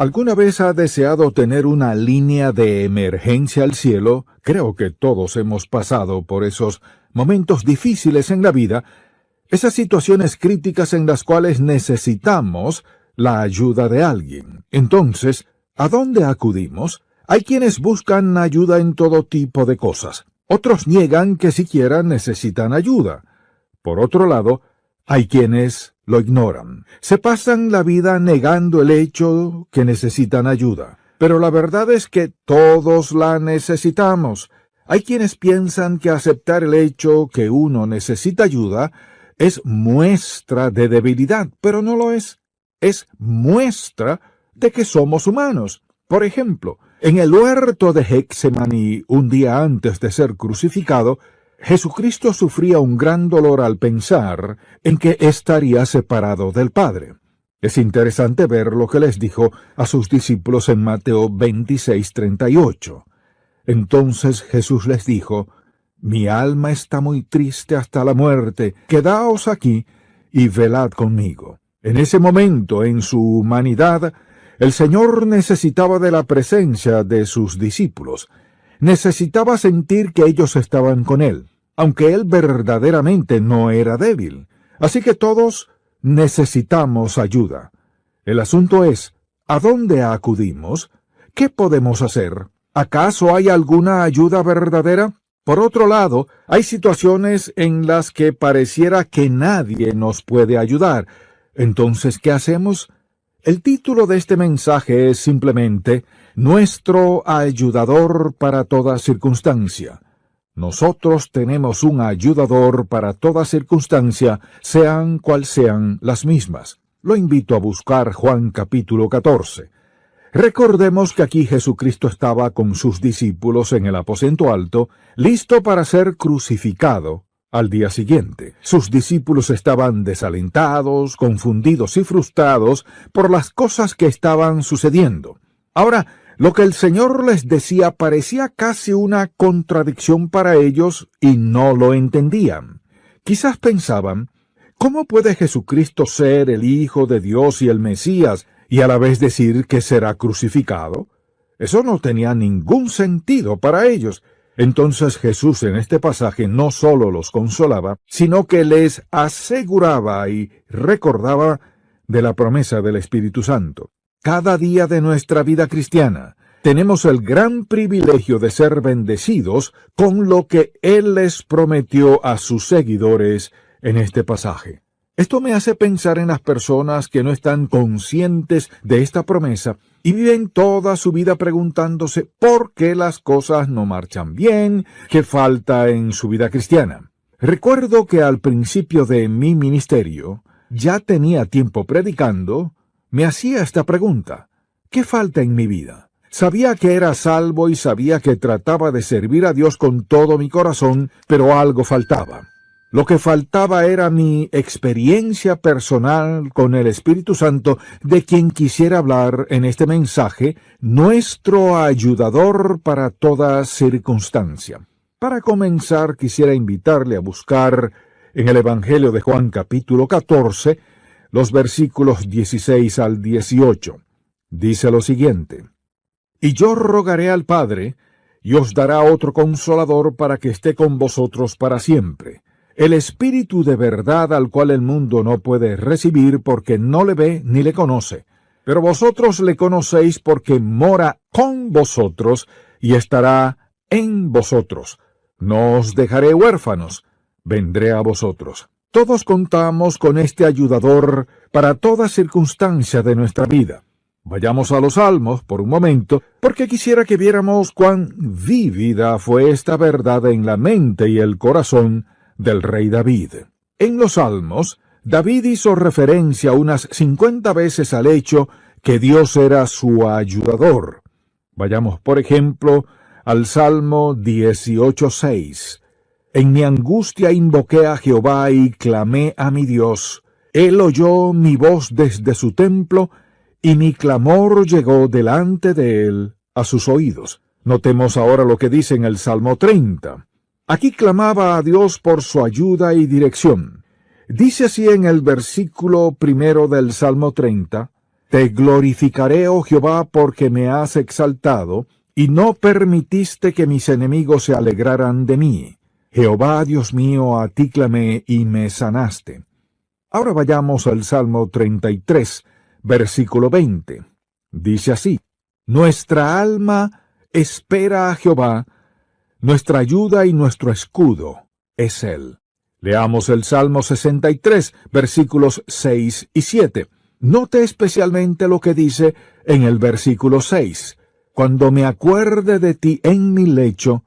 ¿Alguna vez ha deseado tener una línea de emergencia al cielo? Creo que todos hemos pasado por esos momentos difíciles en la vida, esas situaciones críticas en las cuales necesitamos la ayuda de alguien. Entonces, ¿a dónde acudimos? Hay quienes buscan ayuda en todo tipo de cosas. Otros niegan que siquiera necesitan ayuda. Por otro lado, hay quienes lo ignoran. Se pasan la vida negando el hecho que necesitan ayuda. Pero la verdad es que todos la necesitamos. Hay quienes piensan que aceptar el hecho que uno necesita ayuda es muestra de debilidad, pero no lo es. Es muestra de que somos humanos. Por ejemplo, en el huerto de Getsemaní, un día antes de ser crucificado, Jesucristo sufría un gran dolor al pensar en que estaría separado del Padre. Es interesante ver lo que les dijo a sus discípulos en Mateo 26:38. Entonces Jesús les dijo: «Mi alma está muy triste hasta la muerte, quedaos aquí y velad conmigo». En ese momento, en su humanidad, el Señor necesitaba de la presencia de sus discípulos. Necesitaba sentir que ellos estaban con Él, aunque Él verdaderamente no era débil. Así que todos necesitamos ayuda. El asunto es, ¿a dónde acudimos? ¿Qué podemos hacer? ¿Acaso hay alguna ayuda verdadera? Por otro lado, hay situaciones en las que pareciera que nadie nos puede ayudar. Entonces, ¿qué hacemos? El título de este mensaje es simplemente Nuestro ayudador para toda circunstancia. Nosotros tenemos un ayudador para toda circunstancia, sean cual sean las mismas. Lo invito a buscar Juan capítulo 14. Recordemos que aquí Jesucristo estaba con sus discípulos en el aposento alto, listo para ser crucificado al día siguiente. Sus discípulos estaban desalentados, confundidos y frustrados por las cosas que estaban sucediendo. Ahora, lo que el Señor les decía parecía casi una contradicción para ellos y no lo entendían. Quizás pensaban, ¿cómo puede Jesucristo ser el Hijo de Dios y el Mesías y a la vez decir que será crucificado? Eso no tenía ningún sentido para ellos. Entonces Jesús en este pasaje no solo los consolaba, sino que les aseguraba y recordaba de la promesa del Espíritu Santo. Cada día de nuestra vida cristiana tenemos el gran privilegio de ser bendecidos con lo que Él les prometió a sus seguidores en este pasaje. Esto me hace pensar en las personas que no están conscientes de esta promesa y viven toda su vida preguntándose por qué las cosas no marchan bien, qué falta en su vida cristiana. Recuerdo que al principio de mi ministerio, ya tenía tiempo predicando, me hacía esta pregunta: ¿qué falta en mi vida? Sabía que era salvo y sabía que trataba de servir a Dios con todo mi corazón, pero algo faltaba. Lo que faltaba era mi experiencia personal con el Espíritu Santo, de quien quisiera hablar en este mensaje, nuestro ayudador para toda circunstancia. Para comenzar, quisiera invitarle a buscar en el Evangelio de Juan capítulo 14, los versículos 16 al 18. Dice lo siguiente: «Y yo rogaré al Padre, y os dará otro Consolador para que esté con vosotros para siempre, el Espíritu de verdad, al cual el mundo no puede recibir porque no le ve ni le conoce. Pero vosotros le conocéis porque mora con vosotros y estará en vosotros. No os dejaré huérfanos, vendré a vosotros». Todos contamos con este ayudador para toda circunstancia de nuestra vida. Vayamos a los Salmos por un momento, porque quisiera que viéramos cuán vívida fue esta verdad en la mente y el corazón del rey David. En los Salmos, David hizo referencia unas 50 veces al hecho que Dios era su ayudador. Vayamos, por ejemplo, al Salmo 18:6. «En mi angustia invoqué a Jehová y clamé a mi Dios. Él oyó mi voz desde su templo, y mi clamor llegó delante de él a sus oídos». Notemos ahora lo que dice en el Salmo 30. Aquí clamaba a Dios por su ayuda y dirección. Dice así en el versículo 1 del Salmo 30, Te glorificaré, oh Jehová, porque me has exaltado, y no permitiste que mis enemigos se alegraran de mí. Jehová, Dios mío, a ti clamé y me sanaste. Ahora vayamos al Salmo 33, versículo 20. Dice así: Nuestra alma espera a Jehová, nuestra ayuda y nuestro escudo es Él. Leamos el Salmo 63, versículos 6 y 7. Note especialmente lo que dice en el versículo 6. Cuando me acuerde de ti en mi lecho,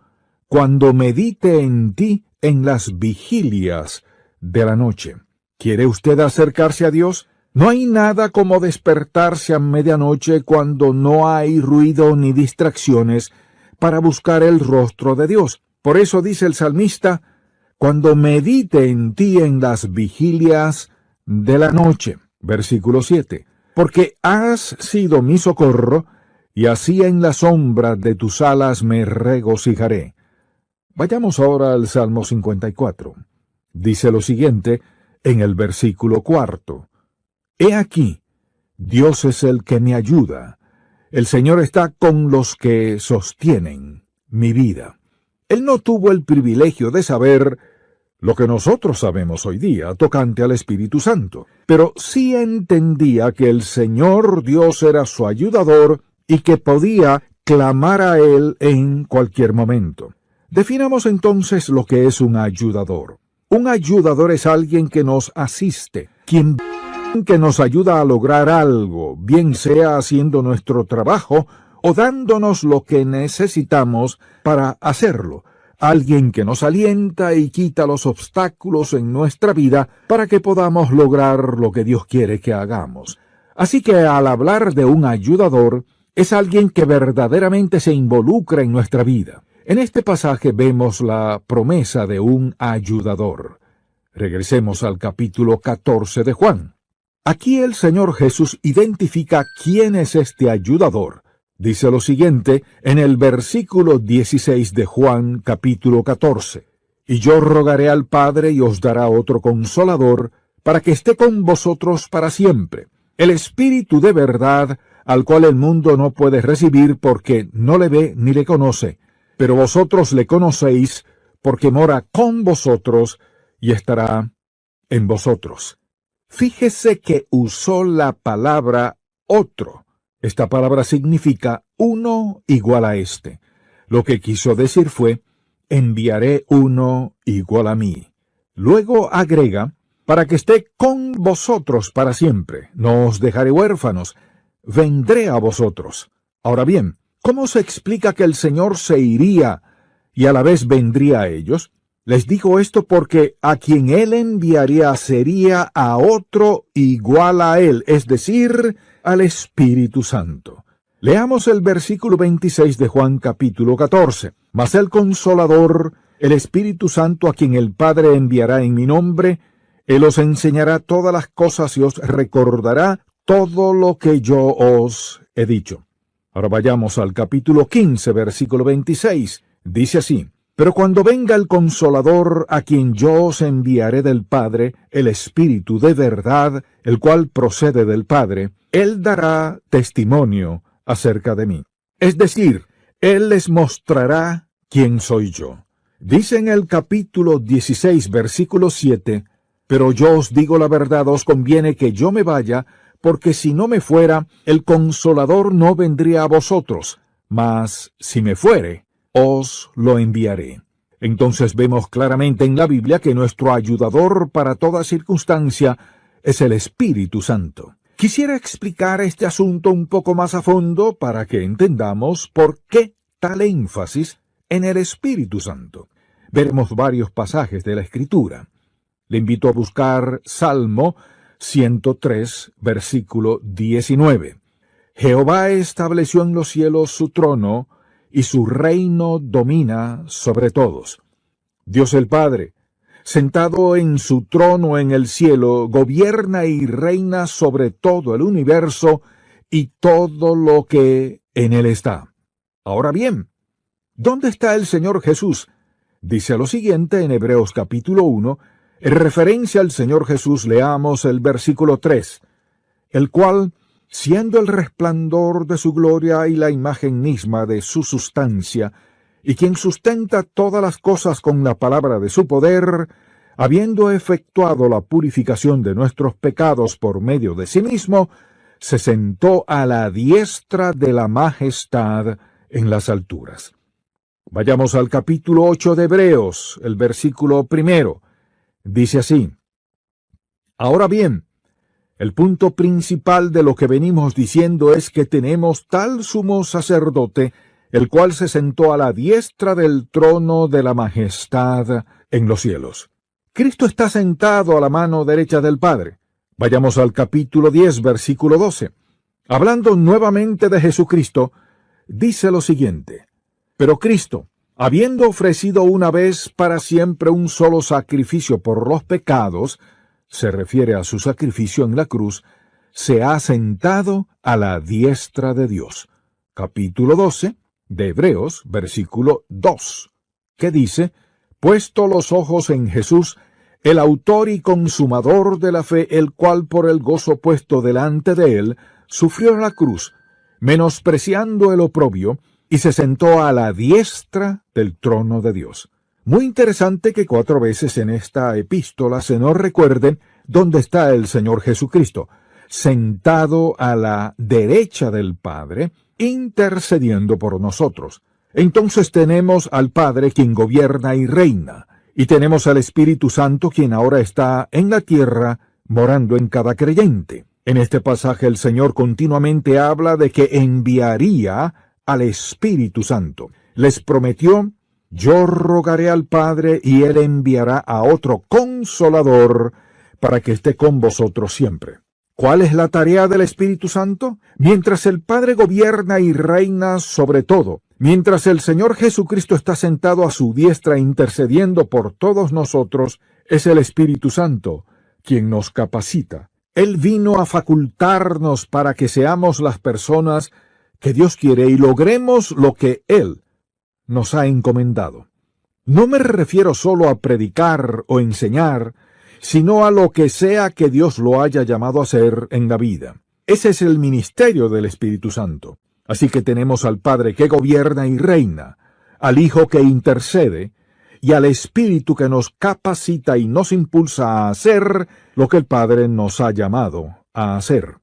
cuando medite en ti en las vigilias de la noche. ¿Quiere usted acercarse a Dios? No hay nada como despertarse a medianoche cuando no hay ruido ni distracciones para buscar el rostro de Dios. Por eso dice el salmista: cuando medite en ti en las vigilias de la noche. Versículo 7. Porque has sido mi socorro, y así en la sombra de tus alas me regocijaré. Vayamos ahora al Salmo 54. Dice lo siguiente en el versículo 4. He aquí, Dios es el que me ayuda. El Señor está con los que sostienen mi vida. Él no tuvo el privilegio de saber lo que nosotros sabemos hoy día tocante al Espíritu Santo, pero sí entendía que el Señor Dios era su ayudador y que podía clamar a Él en cualquier momento. Definamos entonces lo que es un ayudador. Un ayudador es alguien que nos asiste, quien que nos ayuda a lograr algo, bien sea haciendo nuestro trabajo o dándonos lo que necesitamos para hacerlo. Alguien que nos alienta y quita los obstáculos en nuestra vida para que podamos lograr lo que Dios quiere que hagamos. Así que al hablar de un ayudador, es alguien que verdaderamente se involucra en nuestra vida. En este pasaje vemos la promesa de un ayudador. Regresemos al capítulo 14 de Juan. Aquí el Señor Jesús identifica quién es este ayudador. Dice lo siguiente en el versículo 16 de Juan capítulo 14. Y yo rogaré al Padre y os dará otro consolador, para que esté con vosotros para siempre. El Espíritu de verdad, al cual el mundo no puede recibir porque no le ve ni le conoce. Pero vosotros le conocéis, porque mora con vosotros y estará en vosotros. Fíjese que usó la palabra otro. Esta palabra significa uno igual a este. Lo que quiso decir fue: enviaré uno igual a mí. Luego agrega: para que esté con vosotros para siempre. No os dejaré huérfanos. Vendré a vosotros. Ahora bien, ¿cómo se explica que el Señor se iría y a la vez vendría a ellos? Les digo esto porque a quien Él enviaría sería a otro igual a Él, es decir, al Espíritu Santo. Leamos el versículo 26 de Juan capítulo 14. Mas el Consolador, el Espíritu Santo, a quien el Padre enviará en mi nombre, Él os enseñará todas las cosas y os recordará todo lo que yo os he dicho. Ahora vayamos al capítulo 15, versículo 26. Dice así: pero cuando venga el Consolador, a quien yo os enviaré del Padre, el Espíritu de verdad, el cual procede del Padre, Él dará testimonio acerca de mí. Es decir, Él les mostrará quién soy yo. Dice en el capítulo 16, versículo 7, pero yo os digo la verdad, os conviene que yo me vaya, porque si no me fuera, el Consolador no vendría a vosotros, mas si me fuere, os lo enviaré. Entonces vemos claramente en la Biblia que nuestro ayudador para toda circunstancia es el Espíritu Santo. Quisiera explicar este asunto un poco más a fondo para que entendamos por qué tal énfasis en el Espíritu Santo. Veremos varios pasajes de la Escritura. Le invito a buscar Salmo 103, versículo 19. Jehová estableció en los cielos su trono, y su reino domina sobre todos. Dios el Padre, sentado en su trono en el cielo, gobierna y reina sobre todo el universo y todo lo que en él está. Ahora bien, ¿dónde está el Señor Jesús? Dice lo siguiente en Hebreos capítulo 1, en referencia al Señor Jesús leamos el versículo 3, el cual siendo el resplandor de su gloria y la imagen misma de su sustancia, y quien sustenta todas las cosas con la palabra de su poder, habiendo efectuado la purificación de nuestros pecados por medio de sí mismo, se sentó a la diestra de la majestad en las alturas. Vayamos al capítulo 8 de Hebreos, el versículo 1. Dice así: Ahora bien, el punto principal de lo que venimos diciendo es que tenemos tal sumo sacerdote, el cual se sentó a la diestra del trono de la majestad en los cielos. Cristo está sentado a la mano derecha del Padre. Vayamos al capítulo 10, versículo 12. Hablando nuevamente de Jesucristo, dice lo siguiente: Pero Cristo, habiendo ofrecido una vez para siempre un solo sacrificio por los pecados, se refiere a su sacrificio en la cruz, se ha sentado a la diestra de Dios. Capítulo 12 de Hebreos, versículo 2, que dice: Puesto los ojos en Jesús, el autor y consumador de la fe, el cual por el gozo puesto delante de él, sufrió la cruz, menospreciando el oprobio, y se sentó a la diestra del trono de Dios. Muy interesante que 4 veces en esta epístola se nos recuerden dónde está el Señor Jesucristo, sentado a la derecha del Padre, intercediendo por nosotros. Entonces tenemos al Padre quien gobierna y reina, y tenemos al Espíritu Santo quien ahora está en la tierra, morando en cada creyente. En este pasaje el Señor continuamente habla de que enviaría al Espíritu Santo. Les prometió: Yo rogaré al Padre y Él enviará a otro Consolador para que esté con vosotros siempre. ¿Cuál es la tarea del Espíritu Santo? Mientras el Padre gobierna y reina sobre todo, mientras el Señor Jesucristo está sentado a su diestra intercediendo por todos nosotros, es el Espíritu Santo quien nos capacita. Él vino a facultarnos para que seamos las personas que Dios quiere y logremos lo que Él nos ha encomendado. No me refiero solo a predicar o enseñar, sino a lo que sea que Dios lo haya llamado a hacer en la vida. Ese es el ministerio del Espíritu Santo. Así que tenemos al Padre que gobierna y reina, al Hijo que intercede, y al Espíritu que nos capacita y nos impulsa a hacer lo que el Padre nos ha llamado a hacer.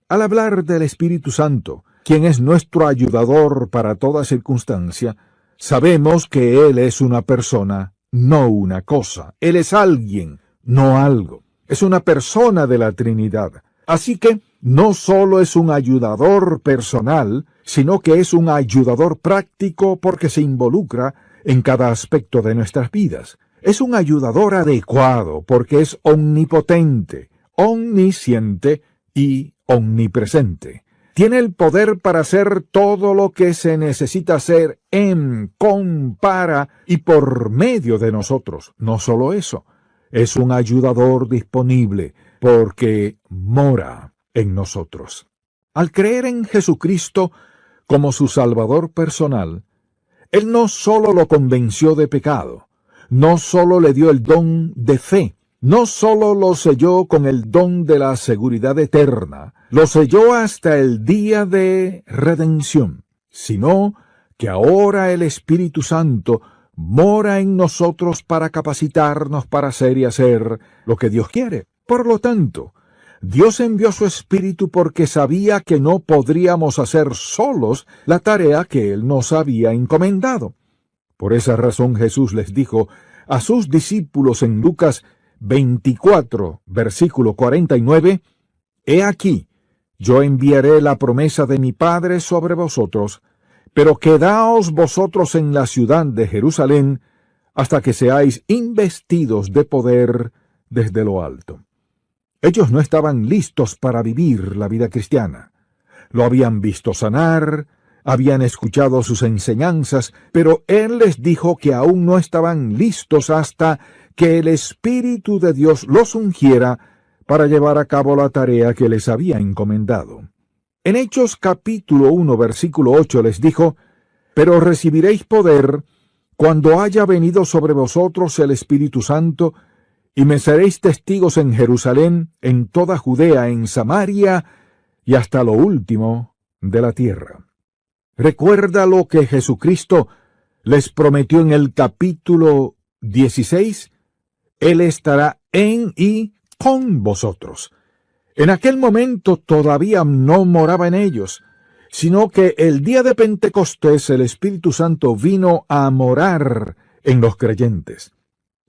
Al hablar del Espíritu Santo, quien es nuestro ayudador para toda circunstancia, sabemos que Él es una persona, no una cosa. Él es alguien, no algo. Es una persona de la Trinidad. Así que no solo es un ayudador personal, sino que es un ayudador práctico porque se involucra en cada aspecto de nuestras vidas. Es un ayudador adecuado porque es omnipotente, omnisciente y omnipresente. Tiene el poder para hacer todo lo que se necesita hacer en, con, para y por medio de nosotros. No solo eso, es un ayudador disponible porque mora en nosotros. Al creer en Jesucristo como su Salvador personal, Él no solo lo convenció de pecado, no solo le dio el don de fe, no solo lo selló con el don de la seguridad eterna, lo selló hasta el día de redención, sino que ahora el Espíritu Santo mora en nosotros para capacitarnos para hacer y hacer lo que Dios quiere. Por lo tanto, Dios envió su Espíritu porque sabía que no podríamos hacer solos la tarea que Él nos había encomendado. Por esa razón Jesús les dijo a sus discípulos en Lucas 24, versículo 49, «He aquí, yo enviaré la promesa de mi Padre sobre vosotros, pero quedaos vosotros en la ciudad de Jerusalén hasta que seáis investidos de poder desde lo alto». Ellos no estaban listos para vivir la vida cristiana. Lo habían visto sanar, habían escuchado sus enseñanzas, pero Él les dijo que aún no estaban listos hasta que el Espíritu de Dios los ungiera para llevar a cabo la tarea que les había encomendado. En Hechos capítulo 1, versículo 8 les dijo: «Pero recibiréis poder cuando haya venido sobre vosotros el Espíritu Santo, y me seréis testigos en Jerusalén, en toda Judea, en Samaria y hasta lo último de la tierra. Recuerda lo que Jesucristo les prometió en el capítulo 16. Él estará en y con vosotros. En aquel momento todavía no moraba en ellos, sino que el día de Pentecostés el Espíritu Santo vino a morar en los creyentes.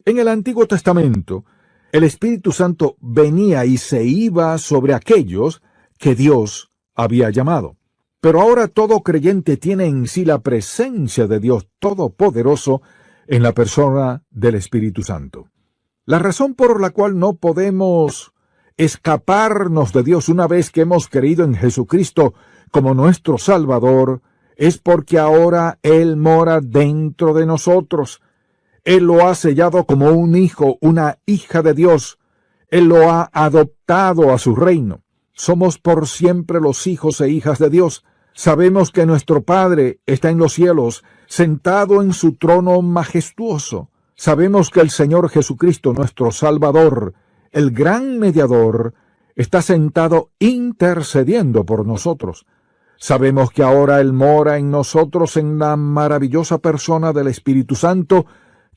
En el Antiguo Testamento, el Espíritu Santo venía y se iba sobre aquellos que Dios había llamado. Pero ahora todo creyente tiene en sí la presencia de Dios Todopoderoso en la persona del Espíritu Santo. La razón por la cual no podemos escaparnos de Dios una vez que hemos creído en Jesucristo como nuestro Salvador es porque ahora Él mora dentro de nosotros. Él lo ha sellado como un hijo, una hija de Dios. Él lo ha adoptado a su reino. Somos por siempre los hijos e hijas de Dios. Sabemos que nuestro Padre está en los cielos, sentado en su trono majestuoso. Sabemos que el Señor Jesucristo, nuestro Salvador, el gran mediador, está sentado intercediendo por nosotros. Sabemos que ahora Él mora en nosotros en la maravillosa persona del Espíritu Santo,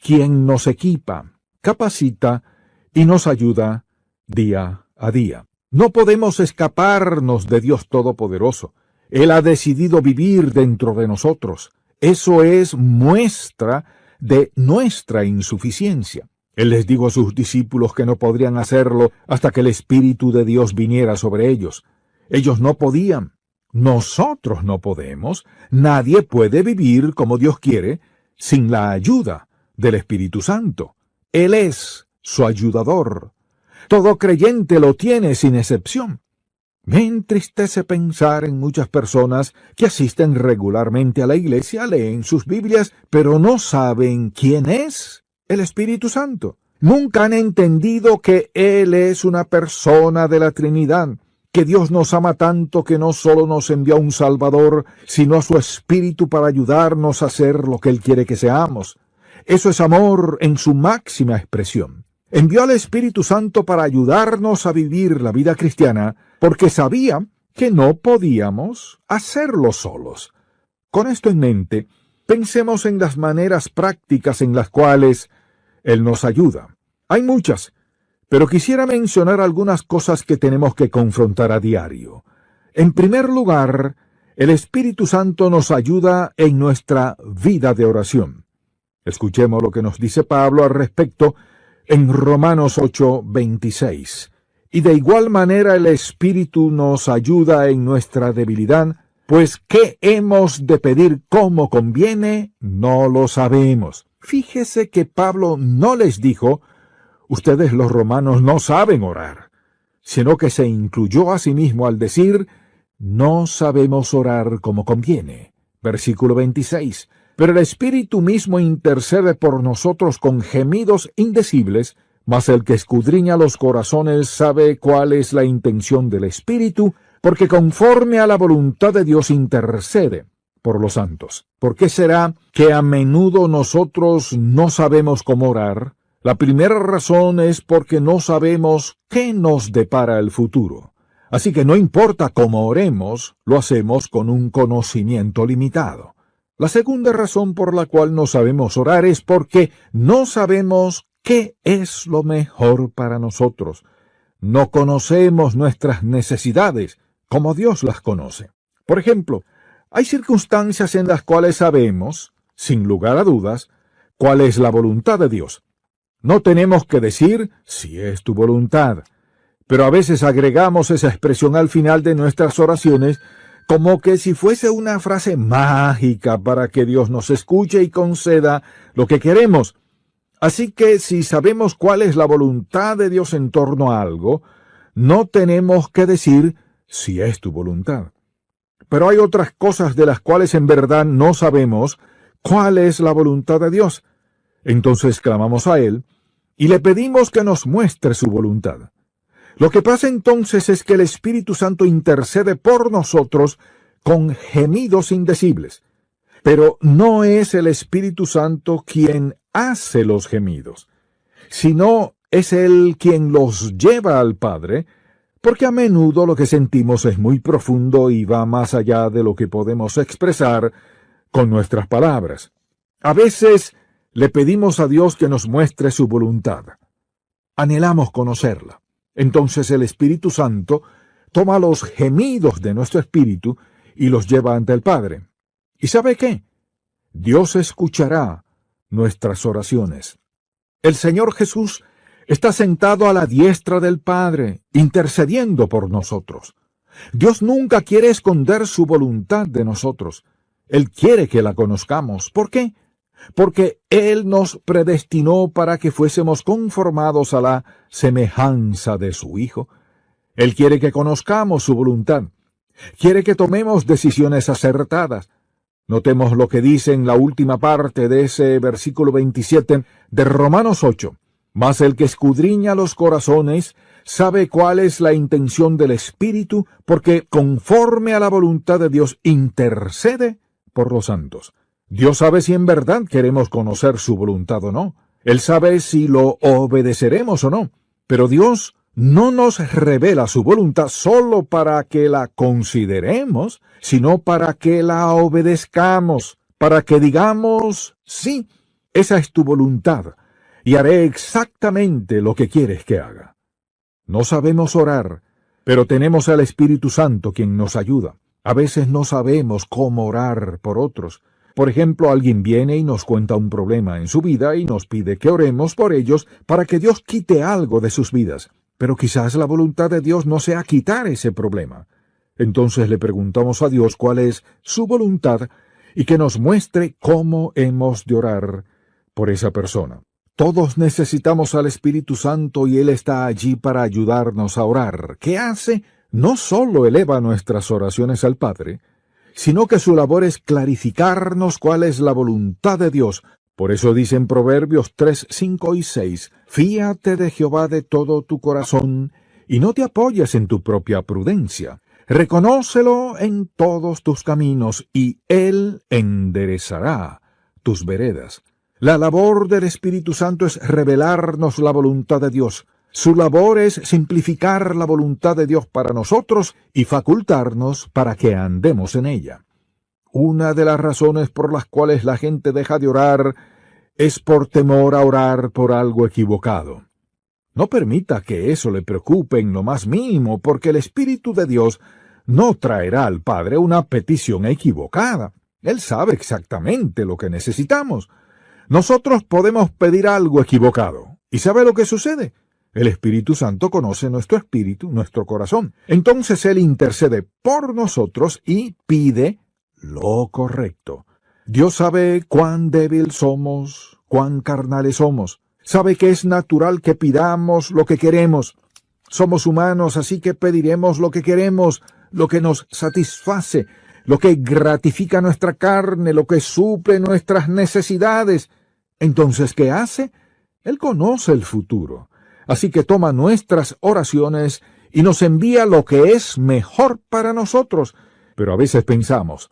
quien nos equipa, capacita y nos ayuda día a día. No podemos escaparnos de Dios Todopoderoso. Él ha decidido vivir dentro de nosotros. Eso es muestra de nuestra insuficiencia. Él les dijo a sus discípulos que no podrían hacerlo hasta que el Espíritu de Dios viniera sobre ellos. Ellos no podían. Nosotros no podemos. Nadie puede vivir como Dios quiere sin la ayuda del Espíritu Santo. Él es su ayudador. Todo creyente lo tiene sin excepción. Me entristece pensar en muchas personas que asisten regularmente a la iglesia, leen sus Biblias, pero no saben quién es el Espíritu Santo. Nunca han entendido que Él es una persona de la Trinidad, que Dios nos ama tanto que no solo nos envió a un Salvador, sino a su Espíritu para ayudarnos a ser lo que Él quiere que seamos. Eso es amor en su máxima expresión. Envió al Espíritu Santo para ayudarnos a vivir la vida cristiana, porque sabía que no podíamos hacerlo solos. Con esto en mente, pensemos en las maneras prácticas en las cuales Él nos ayuda. Hay muchas, pero quisiera mencionar algunas cosas que tenemos que confrontar a diario. En primer lugar, el Espíritu Santo nos ayuda en nuestra vida de oración. Escuchemos lo que nos dice Pablo al respecto en Romanos 8:26. Y de igual manera el Espíritu nos ayuda en nuestra debilidad, pues ¿qué hemos de pedir como conviene? No lo sabemos. Fíjese que Pablo no les dijo, ustedes los romanos no saben orar, sino que se incluyó a sí mismo al decir, no sabemos orar como conviene. Versículo 26. Pero el Espíritu mismo intercede por nosotros con gemidos indecibles, mas el que escudriña los corazones sabe cuál es la intención del Espíritu, porque conforme a la voluntad de Dios intercede por los santos. ¿Por qué será que a menudo nosotros no sabemos cómo orar? La primera razón es porque no sabemos qué nos depara el futuro. Así que no importa cómo oremos, lo hacemos con un conocimiento limitado. La segunda razón por la cual no sabemos orar es porque no sabemos qué es lo mejor para nosotros. No conocemos nuestras necesidades como Dios las conoce. Por ejemplo, hay circunstancias en las cuales sabemos, sin lugar a dudas, cuál es la voluntad de Dios. No tenemos que decir si es tu voluntad, pero a veces agregamos esa expresión al final de nuestras oraciones como que si fuese una frase mágica para que Dios nos escuche y conceda lo que queremos. Así que si sabemos cuál es la voluntad de Dios en torno a algo, no tenemos que decir si es tu voluntad. Pero hay otras cosas de las cuales en verdad no sabemos cuál es la voluntad de Dios. Entonces clamamos a Él y le pedimos que nos muestre su voluntad. Lo que pasa entonces es que el Espíritu Santo intercede por nosotros con gemidos indecibles. Pero no es el Espíritu Santo quien hace los gemidos, sino es Él quien los lleva al Padre, porque a menudo lo que sentimos es muy profundo y va más allá de lo que podemos expresar con nuestras palabras. A veces le pedimos a Dios que nos muestre su voluntad. Anhelamos conocerla. Entonces el Espíritu Santo toma los gemidos de nuestro espíritu y los lleva ante el Padre. ¿Y sabe qué? Dios escuchará nuestras oraciones. El Señor Jesús está sentado a la diestra del Padre, intercediendo por nosotros. Dios nunca quiere esconder su voluntad de nosotros. Él quiere que la conozcamos. ¿Por qué? Porque Él nos predestinó para que fuésemos conformados a la semejanza de su Hijo. Él quiere que conozcamos su voluntad. Quiere que tomemos decisiones acertadas. Notemos lo que dice en la última parte de ese versículo 27 de Romanos 8. Mas el que escudriña los corazones sabe cuál es la intención del Espíritu, porque conforme a la voluntad de Dios intercede por los santos. Dios sabe si en verdad queremos conocer su voluntad o no. Él sabe si lo obedeceremos o no. Pero Dios no nos revela su voluntad solo para que la consideremos, sino para que la obedezcamos, para que digamos, sí, esa es tu voluntad, y haré exactamente lo que quieres que haga. No sabemos orar, pero tenemos al Espíritu Santo quien nos ayuda. A veces no sabemos cómo orar por otros. Por ejemplo, alguien viene y nos cuenta un problema en su vida y nos pide que oremos por ellos para que Dios quite algo de sus vidas. Pero quizás la voluntad de Dios no sea quitar ese problema. Entonces le preguntamos a Dios cuál es su voluntad y que nos muestre cómo hemos de orar por esa persona. Todos necesitamos al Espíritu Santo y Él está allí para ayudarnos a orar. ¿Qué hace? No solo eleva nuestras oraciones al Padre, sino que su labor es clarificarnos cuál es la voluntad de Dios. Por eso dice en Proverbios 3, 5 y 6, «Fíate de Jehová de todo tu corazón, y no te apoyes en tu propia prudencia. Reconócelo en todos tus caminos, y Él enderezará tus veredas». La labor del Espíritu Santo es revelarnos la voluntad de Dios. Su labor es simplificar la voluntad de Dios para nosotros y facultarnos para que andemos en ella. Una de las razones por las cuales la gente deja de orar es por temor a orar por algo equivocado. No permita que eso le preocupe en lo más mínimo, porque el Espíritu de Dios no traerá al Padre una petición equivocada. Él sabe exactamente lo que necesitamos. Nosotros podemos pedir algo equivocado. ¿Y sabe lo que sucede? El Espíritu Santo conoce nuestro espíritu, nuestro corazón. Entonces Él intercede por nosotros y pide lo correcto. Dios sabe cuán débil somos, cuán carnales somos. Sabe que es natural que pidamos lo que queremos. Somos humanos, así que pediremos lo que queremos, lo que nos satisface, lo que gratifica nuestra carne, lo que suple nuestras necesidades. Entonces, ¿qué hace? Él conoce el futuro. Así que toma nuestras oraciones y nos envía lo que es mejor para nosotros. Pero a veces pensamos,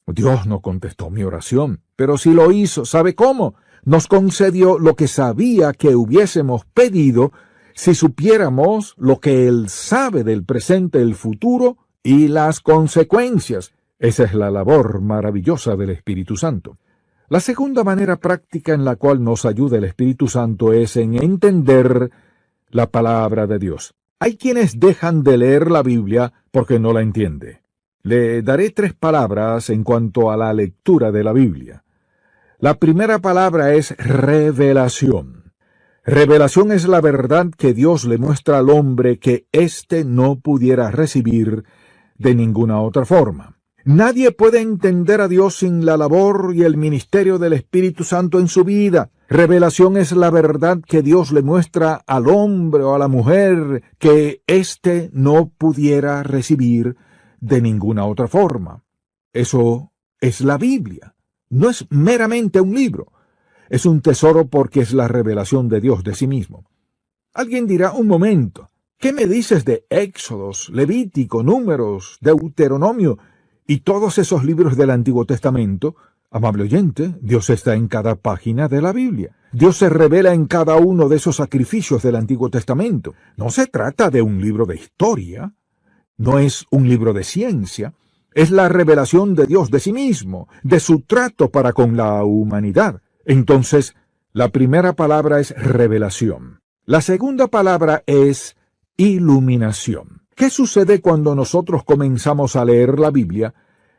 Dios no contestó mi oración, pero si lo hizo, ¿sabe cómo? Nos concedió lo que sabía que hubiésemos pedido si supiéramos lo que Él sabe del presente, el futuro y las consecuencias. Esa es la labor maravillosa del Espíritu Santo. La segunda manera práctica en la cual nos ayuda el Espíritu Santo es en entender la palabra de Dios. Hay quienes dejan de leer la Biblia porque no la entiende. Le daré 3 palabras en cuanto a la lectura de la Biblia. La primera palabra es revelación. Revelación es la verdad que Dios le muestra al hombre que éste no pudiera recibir de ninguna otra forma. Nadie puede entender a Dios sin la labor y el ministerio del Espíritu Santo en su vida. Revelación es la verdad que Dios le muestra al hombre o a la mujer que éste no pudiera recibir de ninguna otra forma. Eso es la Biblia. No es meramente un libro. Es un tesoro porque es la revelación de Dios de sí mismo. Alguien dirá, un momento, ¿qué me dices de Éxodos, Levítico, Números, Deuteronomio y todos esos libros del Antiguo Testamento? Amable oyente, Dios está en cada página de la Biblia. Dios se revela en cada uno de esos sacrificios del Antiguo Testamento. No se trata de un libro de historia, no es un libro de ciencia, es la revelación de Dios de sí mismo, de su trato para con la humanidad. Entonces, la primera palabra es revelación. La segunda palabra es iluminación. ¿Qué sucede cuando nosotros comenzamos a leer la Biblia?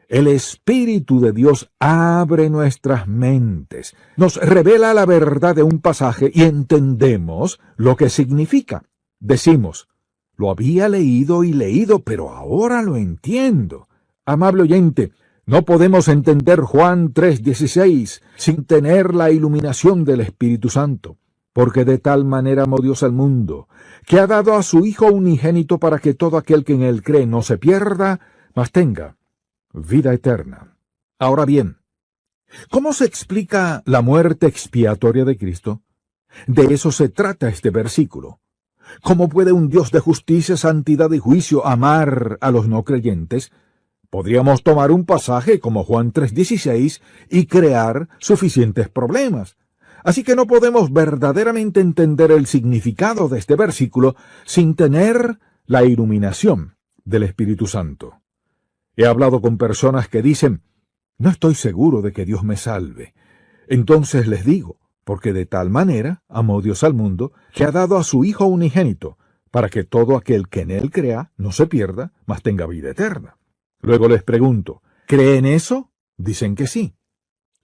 El Espíritu de Dios abre nuestras mentes, nos revela la verdad de un pasaje y entendemos lo que significa. Decimos, lo había leído y leído, pero ahora lo entiendo. Amable oyente, no podemos entender Juan 3:16 sin tener la iluminación del Espíritu Santo, porque de tal manera amó Dios al mundo, que ha dado a su Hijo unigénito para que todo aquel que en él cree no se pierda, mas tenga vida eterna. Ahora bien, ¿cómo se explica la muerte expiatoria de Cristo? De eso se trata este versículo. ¿Cómo puede un Dios de justicia, santidad y juicio amar a los no creyentes? Podríamos tomar un pasaje como Juan 3:16 y crear suficientes problemas. Así que no podemos verdaderamente entender el significado de este versículo sin tener la iluminación del Espíritu Santo. He hablado con personas que dicen, no estoy seguro de que Dios me salve. Entonces les digo, porque de tal manera amó Dios al mundo, que ha dado a su Hijo unigénito, para que todo aquel que en él crea no se pierda, mas tenga vida eterna. Luego les pregunto, ¿creen eso? Dicen que sí.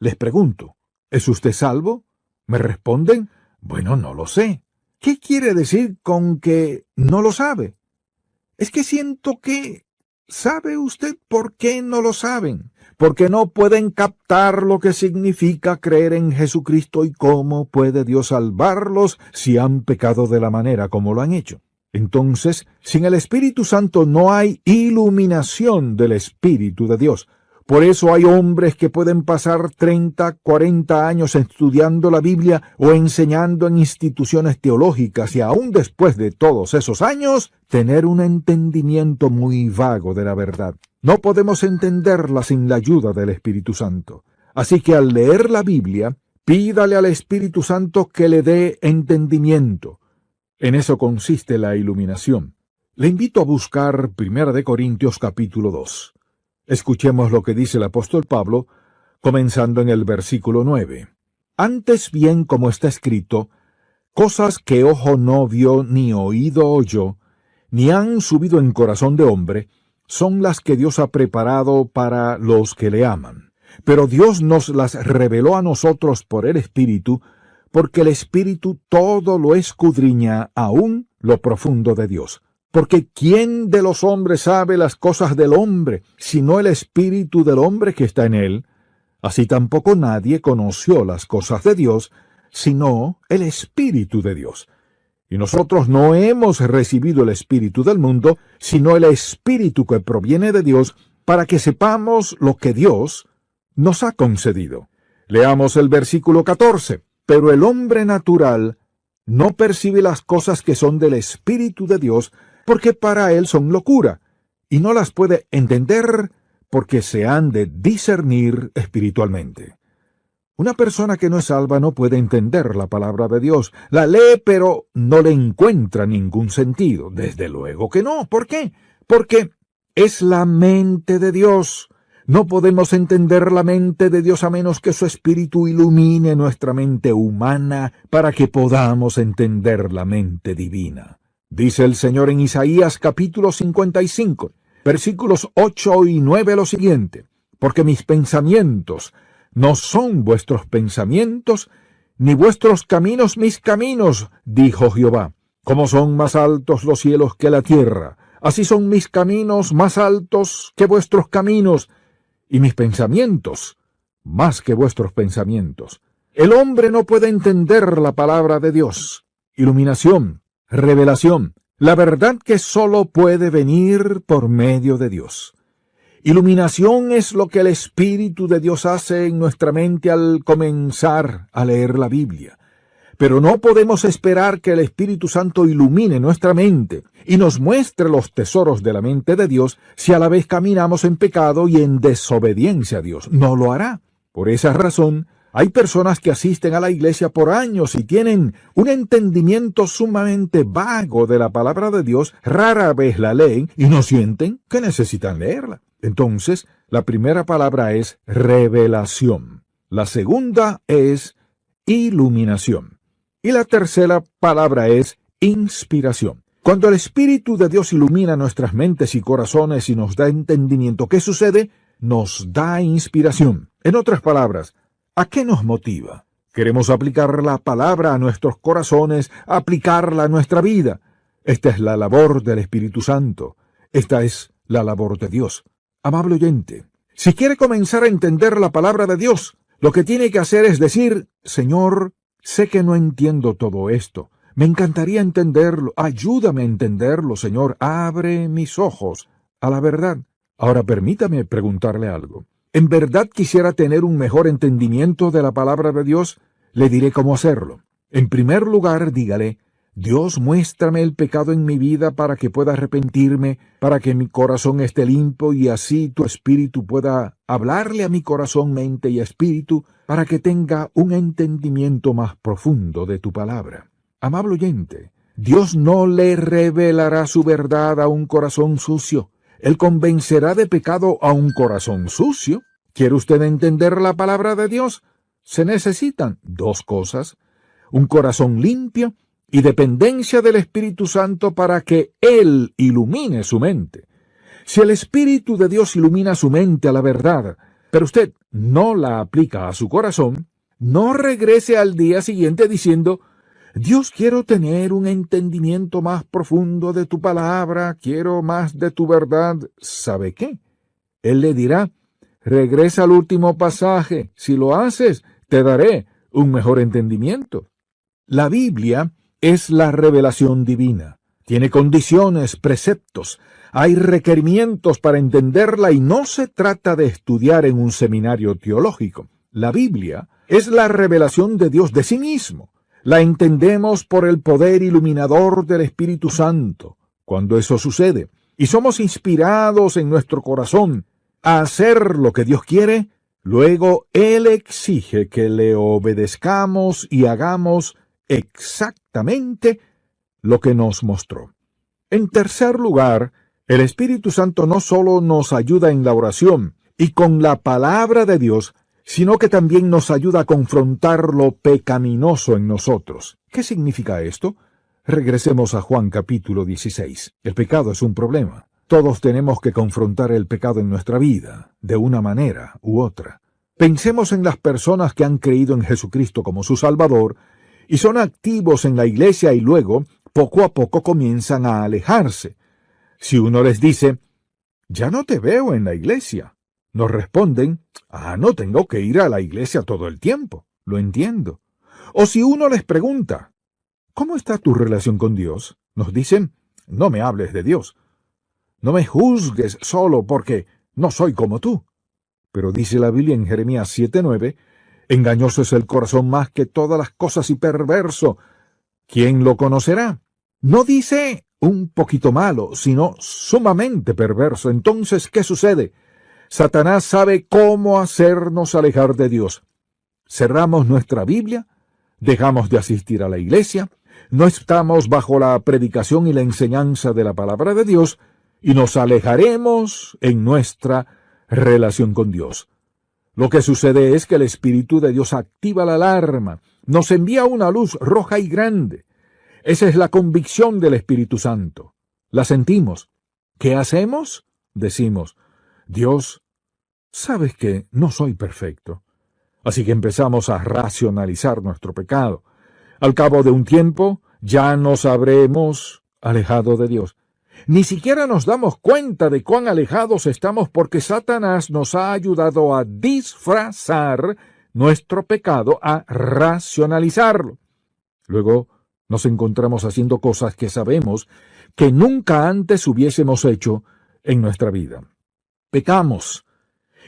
Les pregunto, ¿es usted salvo? Me responden, bueno, no lo sé. ¿Qué quiere decir con que no lo sabe? Es que siento que... ¿Sabe usted por qué no lo saben? Porque no pueden captar lo que significa creer en Jesucristo y cómo puede Dios salvarlos si han pecado de la manera como lo han hecho. Entonces, sin el Espíritu Santo no hay iluminación del Espíritu de Dios. Por eso hay hombres que pueden pasar 30, 40 años estudiando la Biblia o enseñando en instituciones teológicas y aún después de todos esos años, tener un entendimiento muy vago de la verdad. No podemos entenderla sin la ayuda del Espíritu Santo. Así que al leer la Biblia, pídale al Espíritu Santo que le dé entendimiento. En eso consiste la iluminación. Le invito a buscar 1 Corintios capítulo 2. Escuchemos lo que dice el apóstol Pablo, comenzando en el versículo 9. Antes bien, como está escrito, cosas que ojo no vio ni oído oyó, ni han subido en corazón de hombre, son las que Dios ha preparado para los que le aman. Pero Dios nos las reveló a nosotros por el Espíritu, porque el Espíritu todo lo escudriña, aún lo profundo de Dios. Porque ¿quién de los hombres sabe las cosas del hombre, sino el espíritu del hombre que está en él? Así tampoco nadie conoció las cosas de Dios, sino el Espíritu de Dios. Y nosotros no hemos recibido el espíritu del mundo, sino el Espíritu que proviene de Dios, para que sepamos lo que Dios nos ha concedido. Leamos el versículo 14. Pero el hombre natural no percibe las cosas que son del Espíritu de Dios, porque para él son locura, y no las puede entender porque se han de discernir espiritualmente. Una persona que no es salva no puede entender la palabra de Dios. La lee, pero no le encuentra ningún sentido. Desde luego que no. ¿Por qué? Porque es la mente de Dios. No podemos entender la mente de Dios a menos que su Espíritu ilumine nuestra mente humana para que podamos entender la mente divina. Dice el Señor en Isaías capítulo 55, versículos 8 y 9 lo siguiente: porque mis pensamientos no son vuestros pensamientos, ni vuestros caminos mis caminos, dijo Jehová. Como son más altos los cielos que la tierra, así son mis caminos más altos que vuestros caminos, y mis pensamientos más que vuestros pensamientos. El hombre no puede entender la palabra de Dios. Iluminación, revelación, la verdad que sólo puede venir por medio de Dios. Iluminación es lo que el Espíritu de Dios hace en nuestra mente al comenzar a leer la Biblia. Pero no podemos esperar que el Espíritu Santo ilumine nuestra mente y nos muestre los tesoros de la mente de Dios si a la vez caminamos en pecado y en desobediencia a Dios. No lo hará. Por esa razón, Hay personas que asisten a la iglesia por años y tienen un entendimiento sumamente vago de la palabra de Dios, rara vez la leen y no sienten que necesitan leerla. Entonces, la primera palabra es revelación. La segunda es iluminación. Y la tercera palabra es inspiración. Cuando el Espíritu de Dios ilumina nuestras mentes y corazones y nos da entendimiento, ¿qué sucede? Nos da inspiración. En otras palabras, ¿a qué nos motiva? Queremos aplicar la palabra a nuestros corazones, aplicarla a nuestra vida. Esta es la labor del Espíritu Santo. Esta es la labor de Dios. Amable oyente, si quiere comenzar a entender la palabra de Dios, lo que tiene que hacer es decir: Señor, sé que no entiendo todo esto. Me encantaría entenderlo. Ayúdame a entenderlo, Señor. Abre mis ojos a la verdad. Ahora permítame preguntarle algo. ¿En verdad quisiera tener un mejor entendimiento de la palabra de Dios? Le diré cómo hacerlo. En primer lugar, dígale: Dios, muéstrame el pecado en mi vida para que pueda arrepentirme, para que mi corazón esté limpio y así tu Espíritu pueda hablarle a mi corazón, mente y espíritu, para que tenga un entendimiento más profundo de tu palabra. Amable oyente, Dios no le revelará su verdad a un corazón sucio. Él convencerá de pecado a un corazón sucio. ¿Quiere usted entender la palabra de Dios? Se necesitan dos cosas: un corazón limpio y dependencia del Espíritu Santo para que Él ilumine su mente. Si el Espíritu de Dios ilumina su mente a la verdad, pero usted no la aplica a su corazón, no regrese al día siguiente diciendo: Dios, quiero tener un entendimiento más profundo de tu palabra, quiero más de tu verdad. ¿Sabe qué? Él le dirá: regresa al último pasaje. Si lo haces, te daré un mejor entendimiento. La Biblia es la revelación divina. Tiene condiciones, preceptos. Hay requerimientos para entenderla y no se trata de estudiar en un seminario teológico. La Biblia es la revelación de Dios de sí mismo. La entendemos por el poder iluminador del Espíritu Santo. Cuando eso sucede y somos inspirados en nuestro corazón a hacer lo que Dios quiere, luego Él exige que le obedezcamos y hagamos exactamente lo que nos mostró. En tercer lugar, el Espíritu Santo no solo nos ayuda en la oración y con la palabra de Dios, sino que también nos ayuda a confrontar lo pecaminoso en nosotros. ¿Qué significa esto? Regresemos a Juan capítulo 16. El pecado es un problema. Todos tenemos que confrontar el pecado en nuestra vida, de una manera u otra. Pensemos en las personas que han creído en Jesucristo como su Salvador y son activos en la iglesia y luego, poco a poco, comienzan a alejarse. Si uno les dice: ya no te veo en la iglesia, nos responden: no tengo que ir a la iglesia todo el tiempo. Lo entiendo. O si uno les pregunta: ¿cómo está tu relación con Dios?, nos dicen: no me hables de Dios. No me juzgues solo porque no soy como tú. Pero dice la Biblia en Jeremías 7:9, engañoso es el corazón más que todas las cosas y perverso. ¿Quién lo conocerá? No dice un poquito malo, sino sumamente perverso. Entonces, ¿qué sucede? Satanás sabe cómo hacernos alejar de Dios. Cerramos nuestra Biblia, dejamos de asistir a la iglesia, no estamos bajo la predicación y la enseñanza de la palabra de Dios, y nos alejaremos en nuestra relación con Dios. Lo que sucede es que el Espíritu de Dios activa la alarma, nos envía una luz roja y grande. Esa es la convicción del Espíritu Santo. La sentimos. ¿Qué hacemos? Decimos: Dios, sabes que no soy perfecto. Así que empezamos a racionalizar nuestro pecado. Al cabo de un tiempo, ya nos habremos alejado de Dios. Ni siquiera nos damos cuenta de cuán alejados estamos porque Satanás nos ha ayudado a disfrazar nuestro pecado, a racionalizarlo. Luego nos encontramos haciendo cosas que sabemos que nunca antes hubiésemos hecho en nuestra vida. Pecamos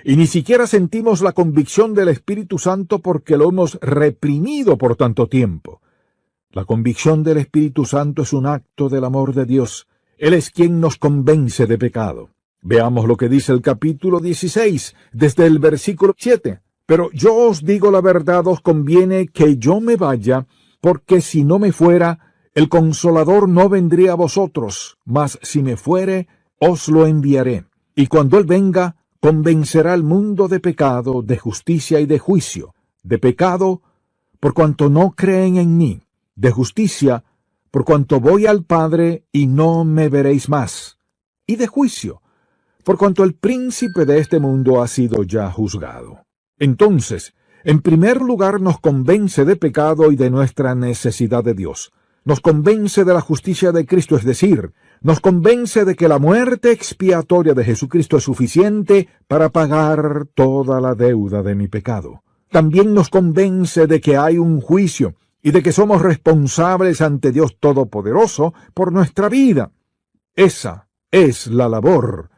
y ni siquiera sentimos la convicción del Espíritu Santo porque lo hemos reprimido por tanto tiempo. La convicción del Espíritu Santo es un acto del amor de Dios. Él es quien nos convence de pecado. Veamos lo que dice el capítulo 16, desde el versículo 7. Pero yo os digo la verdad, os conviene que yo me vaya, porque si no me fuera, el Consolador no vendría a vosotros, mas si me fuere, os lo enviaré. Y cuando Él venga, convencerá al mundo de pecado, de justicia y de juicio. De pecado, por cuanto no creen en mí. De justicia, por cuanto voy al Padre y no me veréis más. Y de juicio, por cuanto el príncipe de este mundo ha sido ya juzgado. Entonces, en primer lugar nos convence de pecado y de nuestra necesidad de Dios. Nos convence de la justicia de Cristo, es decir, nos convence de que la muerte expiatoria de Jesucristo es suficiente para pagar toda la deuda de mi pecado. También nos convence de que hay un juicio y de que somos responsables ante Dios Todopoderoso por nuestra vida. Esa es la labor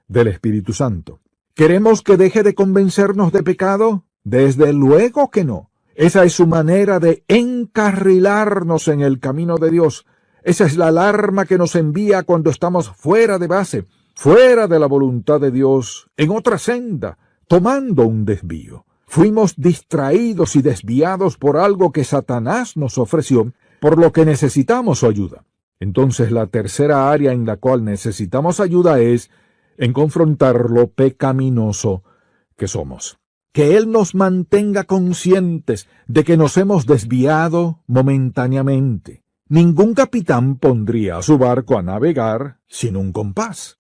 del Espíritu Santo. ¿Queremos que deje de convencernos de pecado? Desde luego que no. Esa es su manera de encarrilarnos en el camino de Dios. Esa es la alarma que nos envía cuando estamos fuera de base, fuera de la voluntad de Dios, en otra senda, tomando un desvío. Fuimos distraídos y desviados por algo que Satanás nos ofreció, por lo que necesitamos su ayuda. Entonces la tercera área en la cual necesitamos ayuda es en confrontar lo pecaminoso que somos. Que Él nos mantenga conscientes de que nos hemos desviado momentáneamente. Ningún capitán pondría a su barco a navegar sin un compás.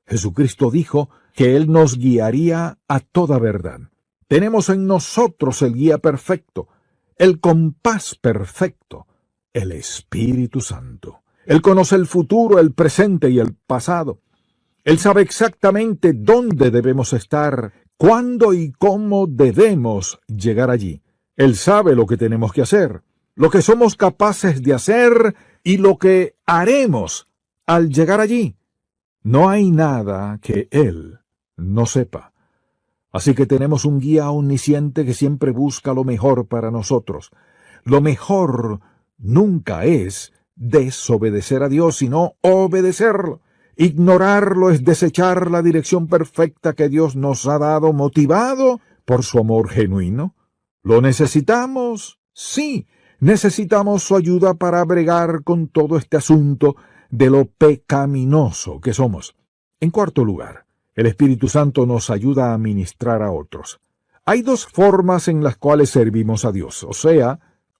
Jesucristo dijo que Él nos guiaría a toda verdad. Tenemos en nosotros el guía perfecto, el compás perfecto, el Espíritu Santo. Él conoce el futuro, el presente y el pasado. Él sabe exactamente dónde debemos estar, cuándo y cómo debemos llegar allí. Él sabe lo que tenemos que hacer, lo que somos capaces de hacer y lo que haremos al llegar allí. No hay nada que Él no sepa. Así que tenemos un guía omnisciente que siempre busca lo mejor para nosotros. Lo mejor nunca es desobedecer a Dios, sino obedecerlo. Ignorarlo es desechar la dirección perfecta que Dios nos ha dado, motivado por su amor genuino. ¿Lo necesitamos? Sí, necesitamos su ayuda para bregar con todo este asunto de lo pecaminoso que somos. En cuarto lugar, el Espíritu Santo nos ayuda a ministrar a otros. Hay dos formas en las cuales servimos a Dios,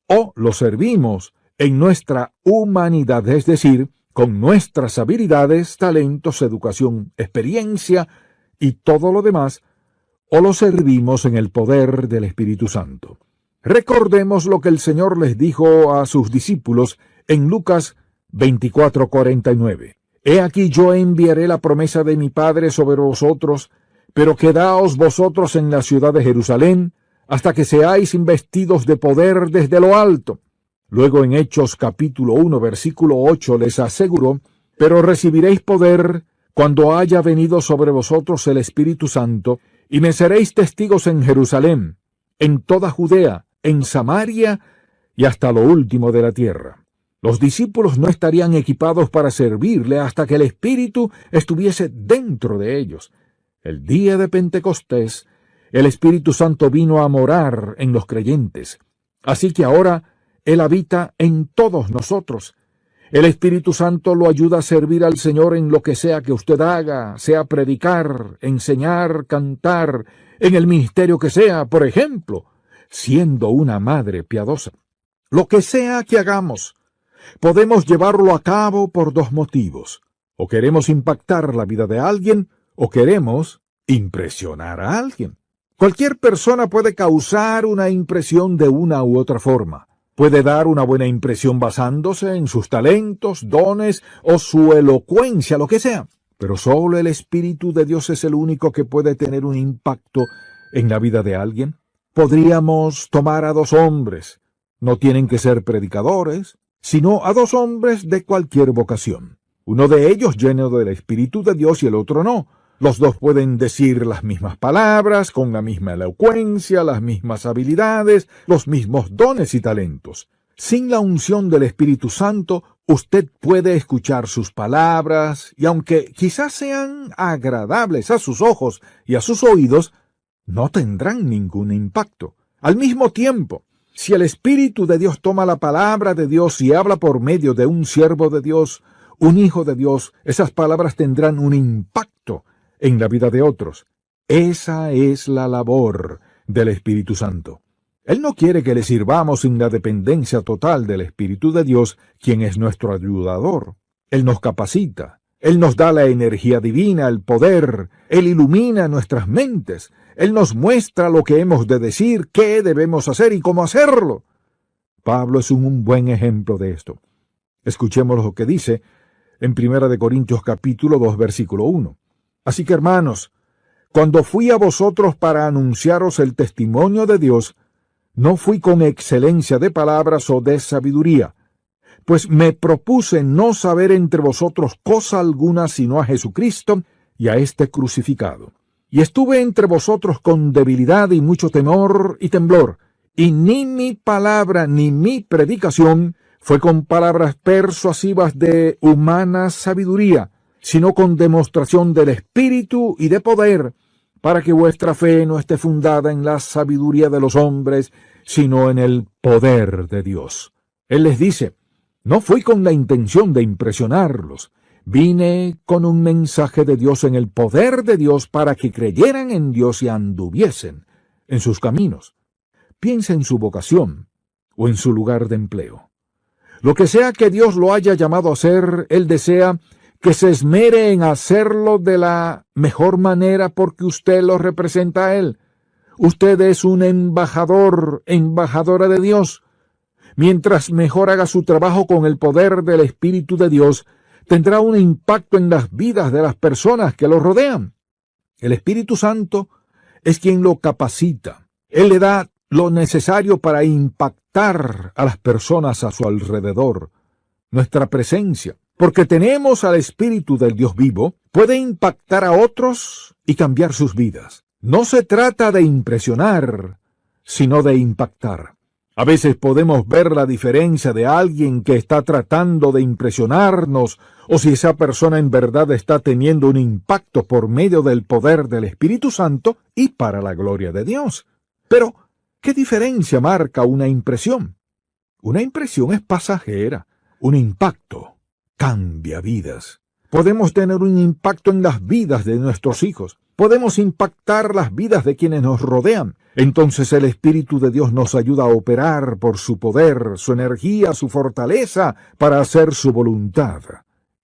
o lo servimos en nuestra humanidad, es decir, con nuestras habilidades, talentos, educación, experiencia y todo lo demás, o lo servimos en el poder del Espíritu Santo. Recordemos lo que el Señor les dijo a sus discípulos en Lucas 24:49. He aquí yo enviaré la promesa de mi Padre sobre vosotros, pero quedaos vosotros en la ciudad de Jerusalén, hasta que seáis investidos de poder desde lo alto. Luego en Hechos capítulo 1, versículo 8 les aseguró, pero recibiréis poder cuando haya venido sobre vosotros el Espíritu Santo, y me seréis testigos en Jerusalén, en toda Judea, en Samaria y hasta lo último de la tierra. Los discípulos no estarían equipados para servirle hasta que el Espíritu estuviese dentro de ellos. El día de Pentecostés, el Espíritu Santo vino a morar en los creyentes. Así que ahora Él habita en todos nosotros. El Espíritu Santo lo ayuda a servir al Señor en lo que sea que usted haga, sea predicar, enseñar, cantar, en el ministerio que sea, por ejemplo, siendo una madre piadosa. Lo que sea que hagamos, podemos llevarlo a cabo por dos motivos. O queremos impactar la vida de alguien, o queremos impresionar a alguien. Cualquier persona puede causar una impresión de una u otra forma. Puede dar una buena impresión basándose en sus talentos, dones o su elocuencia, lo que sea. Pero solo el Espíritu de Dios es el único que puede tener un impacto en la vida de alguien. Podríamos tomar a dos hombres. No tienen que ser predicadores, sino a dos hombres de cualquier vocación. Uno de ellos lleno del Espíritu de Dios y el otro no. Los dos pueden decir las mismas palabras, con la misma elocuencia, las mismas habilidades, los mismos dones y talentos. Sin la unción del Espíritu Santo, usted puede escuchar sus palabras, y aunque quizás sean agradables a sus ojos y a sus oídos, no tendrán ningún impacto. Al mismo tiempo, si el Espíritu de Dios toma la palabra de Dios y habla por medio de un siervo de Dios, un hijo de Dios, esas palabras tendrán un impacto en la vida de otros. Esa es la labor del Espíritu Santo. Él no quiere que le sirvamos sin la dependencia total del Espíritu de Dios, quien es nuestro ayudador. Él nos capacita, Él nos da la energía divina, el poder, Él ilumina nuestras mentes, Él nos muestra lo que hemos de decir, qué debemos hacer y cómo hacerlo. Pablo es un buen ejemplo de esto. Escuchemos lo que dice en 1 Corintios capítulo 2, versículo 1. Así que, hermanos, cuando fui a vosotros para anunciaros el testimonio de Dios, no fui con excelencia de palabras o de sabiduría, pues me propuse no saber entre vosotros cosa alguna sino a Jesucristo y a este crucificado. Y estuve entre vosotros con debilidad y mucho temor y temblor, y ni mi palabra ni mi predicación fue con palabras persuasivas de humana sabiduría, sino con demostración del Espíritu y de poder, para que vuestra fe no esté fundada en la sabiduría de los hombres, sino en el poder de Dios. Él les dice, no fui con la intención de impresionarlos, vine con un mensaje de Dios en el poder de Dios para que creyeran en Dios y anduviesen en sus caminos. Piensa en su vocación o en su lugar de empleo. Lo que sea que Dios lo haya llamado a hacer, Él desea que se esmere en hacerlo de la mejor manera porque usted lo representa a Él. Usted es un embajador, embajadora de Dios. Mientras mejor haga su trabajo con el poder del Espíritu de Dios, tendrá un impacto en las vidas de las personas que lo rodean. El Espíritu Santo es quien lo capacita. Él le da lo necesario para impactar a las personas a su alrededor. Nuestra presencia, porque tenemos al Espíritu del Dios vivo, puede impactar a otros y cambiar sus vidas. No se trata de impresionar, sino de impactar. A veces podemos ver la diferencia de alguien que está tratando de impresionarnos, o si esa persona en verdad está teniendo un impacto por medio del poder del Espíritu Santo y para la gloria de Dios. Pero, ¿qué diferencia marca una impresión? Una impresión es pasajera. Un impacto cambia vidas. Podemos tener un impacto en las vidas de nuestros hijos. Podemos impactar las vidas de quienes nos rodean. Entonces el Espíritu de Dios nos ayuda a operar por su poder, su energía, su fortaleza, para hacer su voluntad,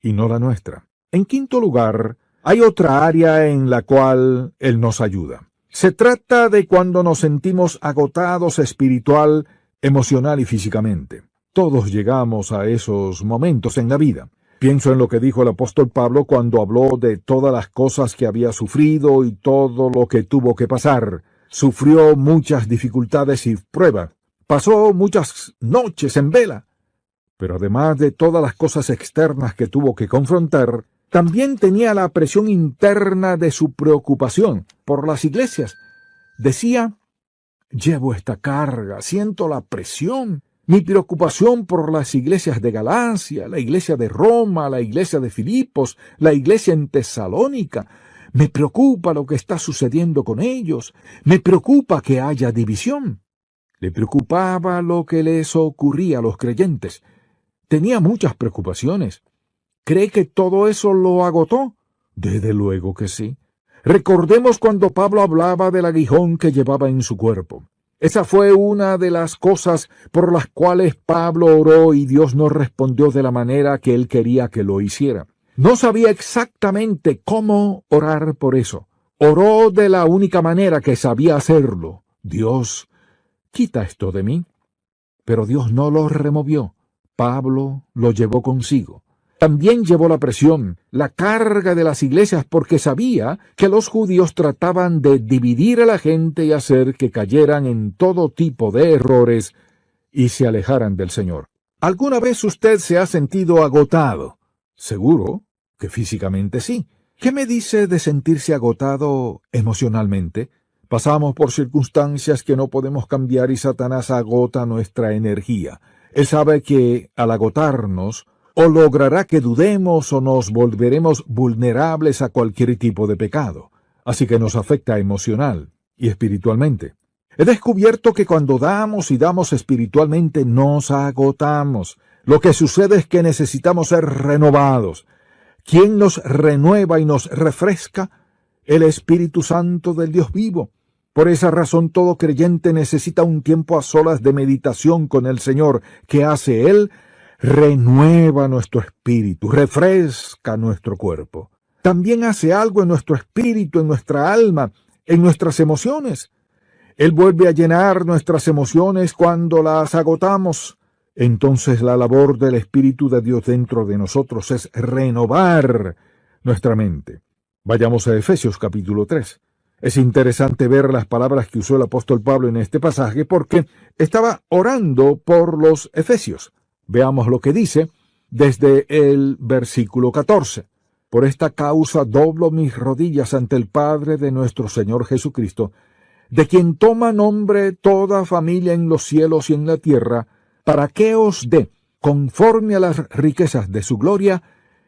y no la nuestra. En quinto lugar, hay otra área en la cual Él nos ayuda. Se trata de cuando nos sentimos agotados espiritual, emocional y físicamente. Todos llegamos a esos momentos en la vida. Pienso en lo que dijo el apóstol Pablo cuando habló de todas las cosas que había sufrido y todo lo que tuvo que pasar. Sufrió muchas dificultades y pruebas. Pasó muchas noches en vela. Pero además de todas las cosas externas que tuvo que confrontar, también tenía la presión interna de su preocupación por las iglesias. Decía, llevo esta carga, siento la presión. Mi preocupación por las iglesias de Galacia, la iglesia de Roma, la iglesia de Filipos, la iglesia en Tesalónica. Me preocupa lo que está sucediendo con ellos. Me preocupa que haya división. Le preocupaba lo que les ocurría a los creyentes. Tenía muchas preocupaciones. ¿Cree que todo eso lo agotó? Desde luego que sí. Recordemos cuando Pablo hablaba del aguijón que llevaba en su cuerpo. Esa fue una de las cosas por las cuales Pablo oró y Dios no respondió de la manera que él quería que lo hiciera. No sabía exactamente cómo orar por eso. Oró de la única manera que sabía hacerlo. Dios, quita esto de mí. Pero Dios no lo removió. Pablo lo llevó consigo. También llevó la presión, la carga de las iglesias, porque sabía que los judíos trataban de dividir a la gente y hacer que cayeran en todo tipo de errores y se alejaran del Señor. ¿Alguna vez usted se ha sentido agotado? Seguro que físicamente sí. ¿Qué me dice de sentirse agotado emocionalmente? Pasamos por circunstancias que no podemos cambiar y Satanás agota nuestra energía. Él sabe que al agotarnos, o logrará que dudemos o nos volveremos vulnerables a cualquier tipo de pecado. Así que nos afecta emocional y espiritualmente. He descubierto que cuando damos y damos espiritualmente nos agotamos. Lo que sucede es que necesitamos ser renovados. ¿Quién nos renueva y nos refresca? El Espíritu Santo del Dios vivo. Por esa razón todo creyente necesita un tiempo a solas de meditación con el Señor. ¿Qué hace Él? Renueva nuestro espíritu, refresca nuestro cuerpo. También hace algo en nuestro espíritu, en nuestra alma, en nuestras emociones. Él vuelve a llenar nuestras emociones cuando las agotamos. Entonces la labor del Espíritu de Dios dentro de nosotros es renovar nuestra mente. Vayamos a Efesios capítulo 3. Es interesante ver las palabras que usó el apóstol Pablo en este pasaje porque estaba orando por los efesios. Veamos lo que dice desde el versículo 14. Por esta causa doblo mis rodillas ante el Padre de nuestro Señor Jesucristo, de quien toma nombre toda familia en los cielos y en la tierra, para que os dé, conforme a las riquezas de su gloria,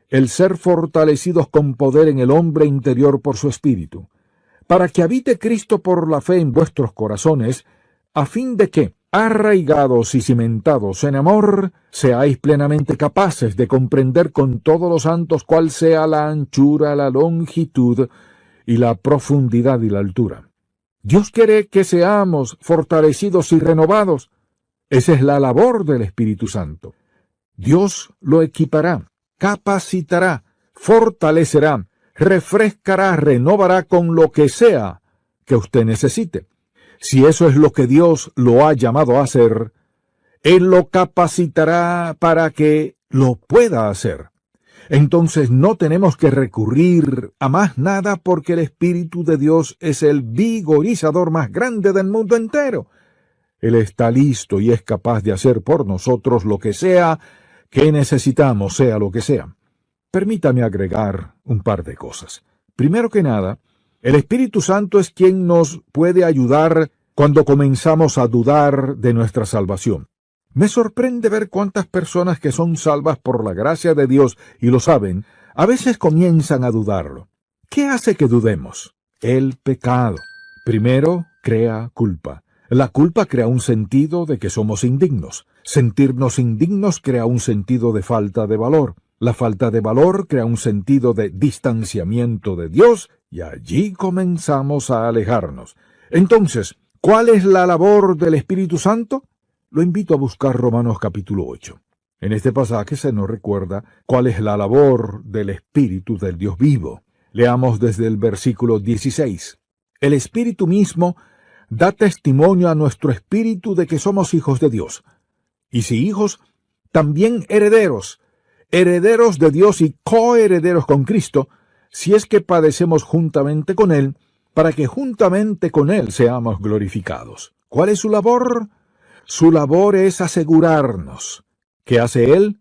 el ser fortalecidos con poder en el hombre interior por su espíritu, para que habite Cristo por la fe en vuestros corazones, a fin de que, arraigados y cimentados en amor, seáis plenamente capaces de comprender con todos los santos cuál sea la anchura, la longitud y la profundidad y la altura. Dios quiere que seamos fortalecidos y renovados. Esa es la labor del Espíritu Santo. Dios lo equipará, capacitará, fortalecerá, refrescará, renovará con lo que sea que usted necesite. Si eso es lo que Dios lo ha llamado a hacer, Él lo capacitará para que lo pueda hacer. Entonces no tenemos que recurrir a más nada porque el Espíritu de Dios es el vigorizador más grande del mundo entero. Él está listo y es capaz de hacer por nosotros lo que sea que necesitamos, sea lo que sea. Permítame agregar un par de cosas. Primero que nada, el Espíritu Santo es quien nos puede ayudar cuando comenzamos a dudar de nuestra salvación. Me sorprende ver cuántas personas que son salvas por la gracia de Dios y lo saben, a veces comienzan a dudarlo. ¿Qué hace que dudemos? El pecado. Primero, crea culpa. La culpa crea un sentido de que somos indignos. Sentirnos indignos crea un sentido de falta de valor. La falta de valor crea un sentido de distanciamiento de Dios y allí comenzamos a alejarnos. Entonces, ¿cuál es la labor del Espíritu Santo? Lo invito a buscar Romanos capítulo 8. En este pasaje se nos recuerda cuál es la labor del Espíritu del Dios vivo. Leamos desde el versículo 16. El Espíritu mismo da testimonio a nuestro espíritu de que somos hijos de Dios. Y si hijos, también herederos, herederos de Dios y coherederos con Cristo, si es que padecemos juntamente con Él, para que juntamente con Él seamos glorificados. ¿Cuál es su labor? Su labor es asegurarnos. ¿Qué hace Él?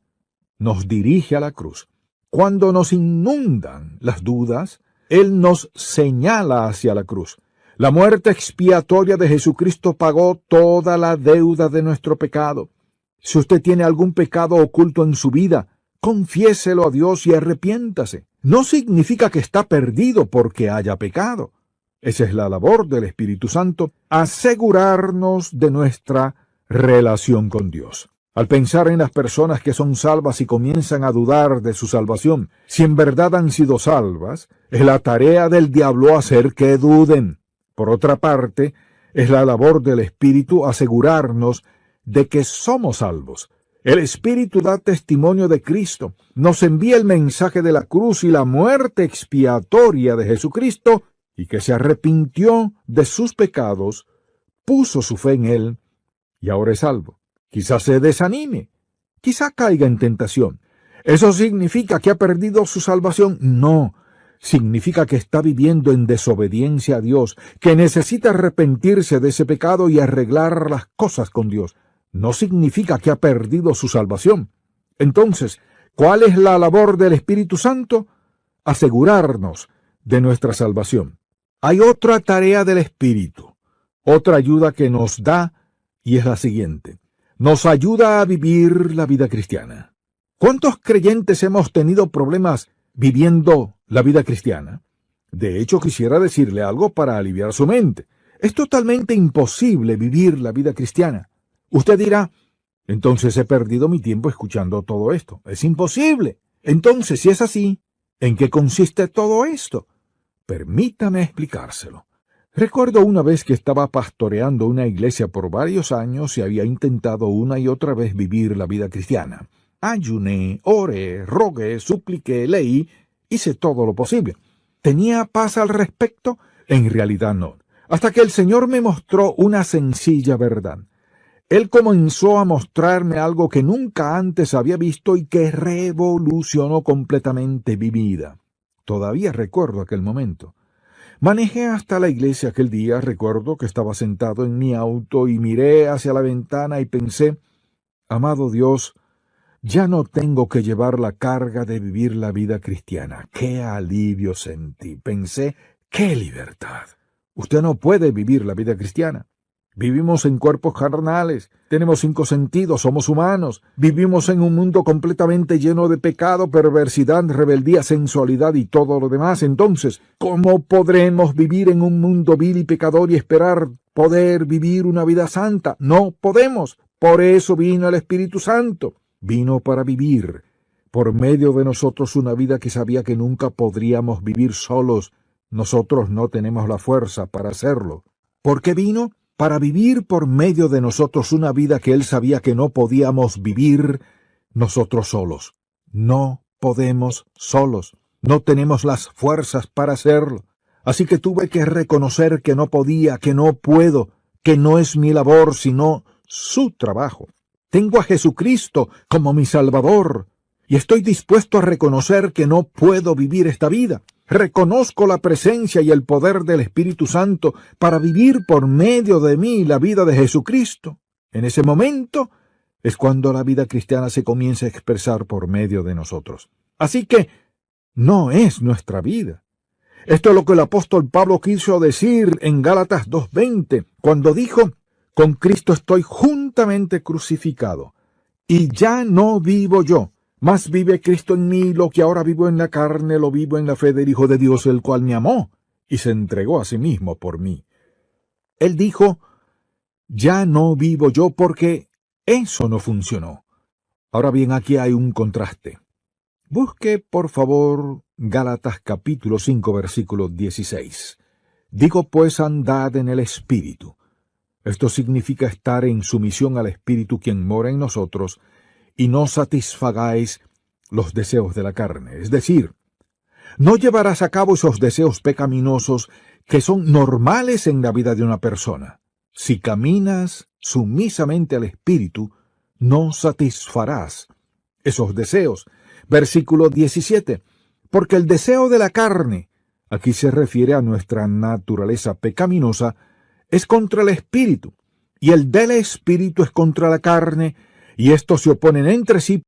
Nos dirige a la cruz. Cuando nos inundan las dudas, Él nos señala hacia la cruz. La muerte expiatoria de Jesucristo pagó toda la deuda de nuestro pecado. Si usted tiene algún pecado oculto en su vida, confiéselo a Dios y arrepiéntase. No significa que está perdido porque haya pecado. Esa es la labor del Espíritu Santo, asegurarnos de nuestra relación con Dios. Al pensar en las personas que son salvas y comienzan a dudar de su salvación, si en verdad han sido salvas, es la tarea del diablo hacer que duden. Por otra parte, es la labor del Espíritu asegurarnos de que somos salvos. El Espíritu da testimonio de Cristo, nos envía el mensaje de la cruz y la muerte expiatoria de Jesucristo, y que se arrepintió de sus pecados, puso su fe en Él, y ahora es salvo. Quizás se desanime, quizá caiga en tentación. ¿Eso significa que ha perdido su salvación? No. Significa que está viviendo en desobediencia a Dios, que necesita arrepentirse de ese pecado y arreglar las cosas con Dios. No significa que ha perdido su salvación. Entonces, ¿cuál es la labor del Espíritu Santo? Asegurarnos de nuestra salvación. Hay otra tarea del Espíritu, otra ayuda que nos da, y es la siguiente. Nos ayuda a vivir la vida cristiana. ¿Cuántos creyentes hemos tenido problemas viviendo la vida cristiana? De hecho, quisiera decirle algo para aliviar su mente. Es totalmente imposible vivir la vida cristiana. Usted dirá, entonces he perdido mi tiempo escuchando todo esto. Es imposible. Entonces, si es así, ¿en qué consiste todo esto? Permítame explicárselo. Recuerdo una vez que estaba pastoreando una iglesia por varios años y había intentado una y otra vez vivir la vida cristiana. Ayuné, oré, rogué, supliqué, leí, hice todo lo posible. ¿Tenía paz al respecto? En realidad no. Hasta que el Señor me mostró una sencilla verdad. Él comenzó a mostrarme algo que nunca antes había visto y que revolucionó completamente mi vida. Todavía recuerdo aquel momento. Manejé hasta la iglesia aquel día, recuerdo que estaba sentado en mi auto y miré hacia la ventana y pensé, amado Dios, ya no tengo que llevar la carga de vivir la vida cristiana. ¡Qué alivio sentí! Pensé, ¡qué libertad! Usted no puede vivir la vida cristiana. Vivimos en cuerpos carnales, tenemos 5 sentidos, somos humanos, vivimos en un mundo completamente lleno de pecado, perversidad, rebeldía, sensualidad y todo lo demás. Entonces, ¿cómo podremos vivir en un mundo vil y pecador y esperar poder vivir una vida santa? No podemos. Por eso vino el Espíritu Santo. Vino para vivir por medio de nosotros una vida que sabía que nunca podríamos vivir solos. Nosotros no tenemos la fuerza para hacerlo. ¿Por qué vino? Para vivir por medio de nosotros una vida que Él sabía que no podíamos vivir nosotros solos. No podemos solos. No tenemos las fuerzas para hacerlo. Así que tuve que reconocer que no podía, que no puedo, que no es mi labor, sino su trabajo. Tengo a Jesucristo como mi Salvador, y estoy dispuesto a reconocer que no puedo vivir esta vida. Reconozco la presencia y el poder del Espíritu Santo para vivir por medio de mí la vida de Jesucristo. En ese momento es cuando la vida cristiana se comienza a expresar por medio de nosotros. Así que no es nuestra vida. Esto es lo que el apóstol Pablo quiso decir en Gálatas 2:20, cuando dijo, con Cristo estoy juntamente crucificado, y ya no vivo yo, mas vive Cristo en mí. Lo que ahora vivo en la carne, lo vivo en la fe del Hijo de Dios, el cual me amó y se entregó a sí mismo por mí. Él dijo, ya no vivo yo, porque eso no funcionó. Ahora bien, aquí hay un contraste. Busque, por favor, Gálatas capítulo 5, versículo 16. Digo pues, andad en el Espíritu. Esto significa estar en sumisión al Espíritu quien mora en nosotros, y no satisfagáis los deseos de la carne. Es decir, no llevarás a cabo esos deseos pecaminosos que son normales en la vida de una persona. Si caminas sumisamente al Espíritu, no satisfarás esos deseos. Versículo 17. Porque el deseo de la carne, aquí se refiere a nuestra naturaleza pecaminosa, es contra el Espíritu, y el del Espíritu es contra la carne, y estos se oponen entre sí.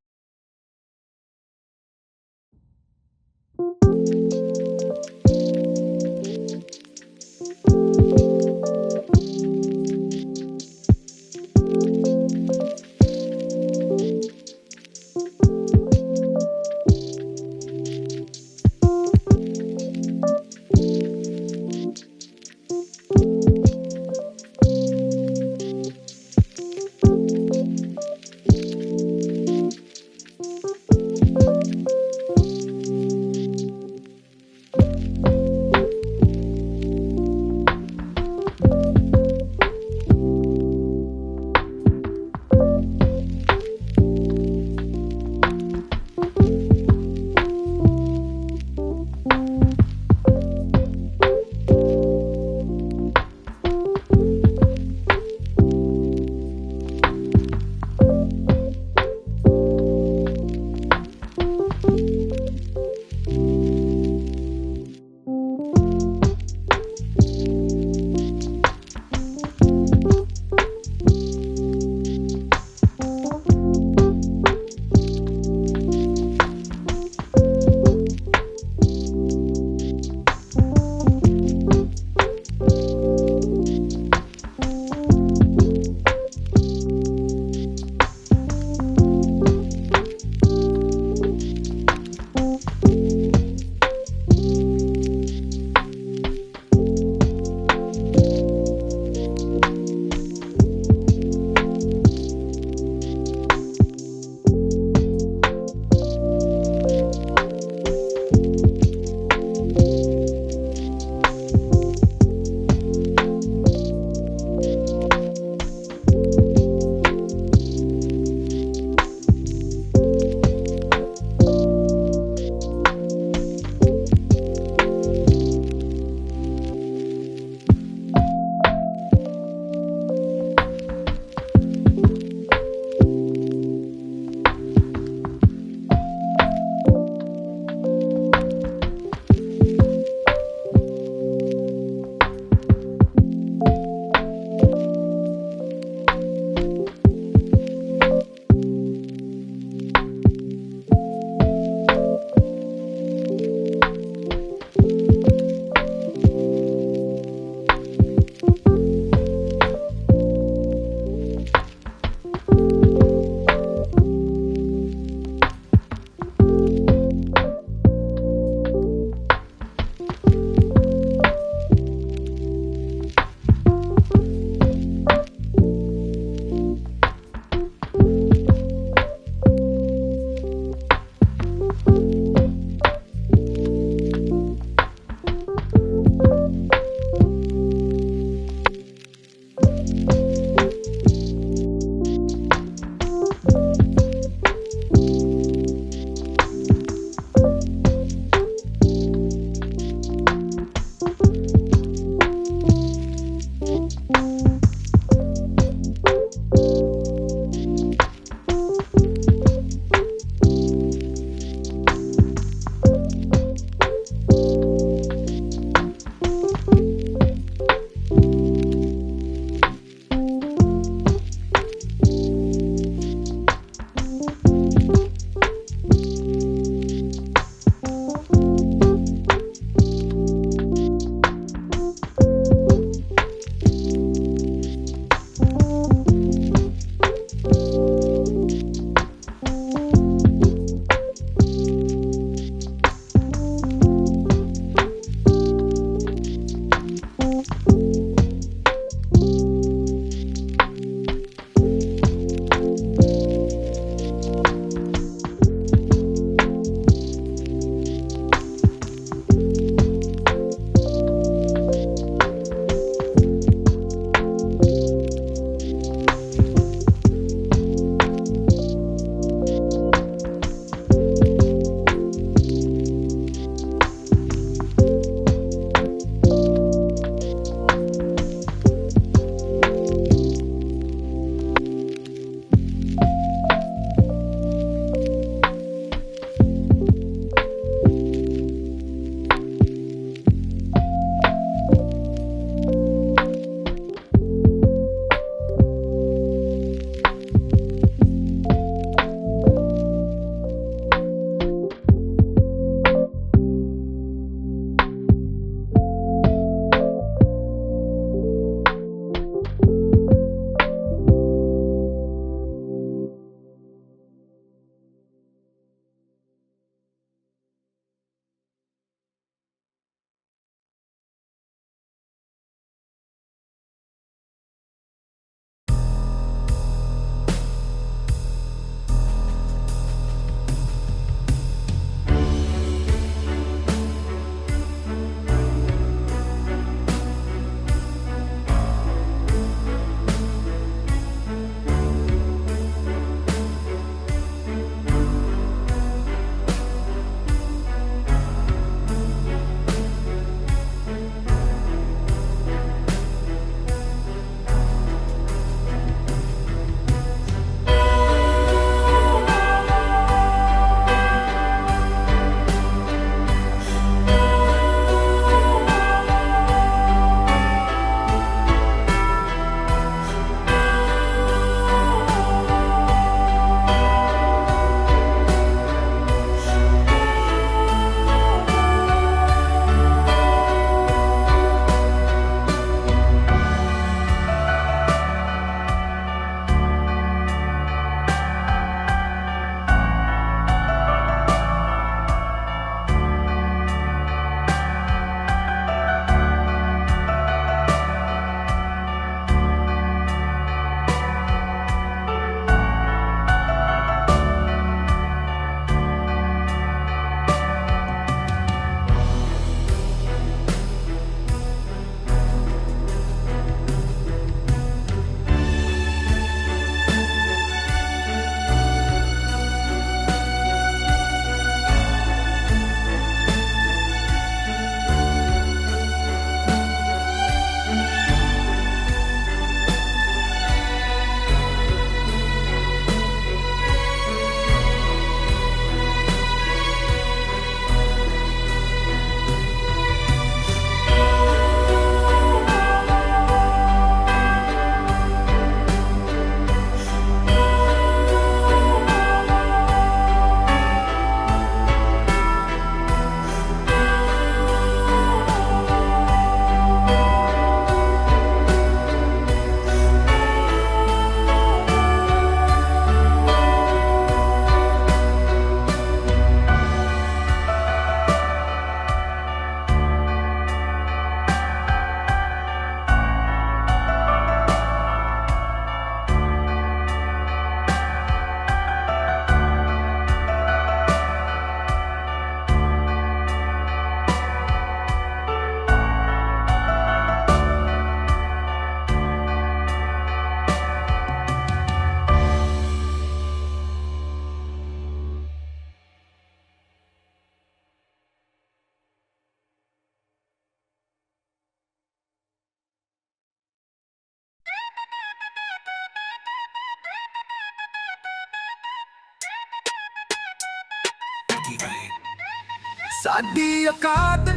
ਸਾਡੀ ਔਕਾਤ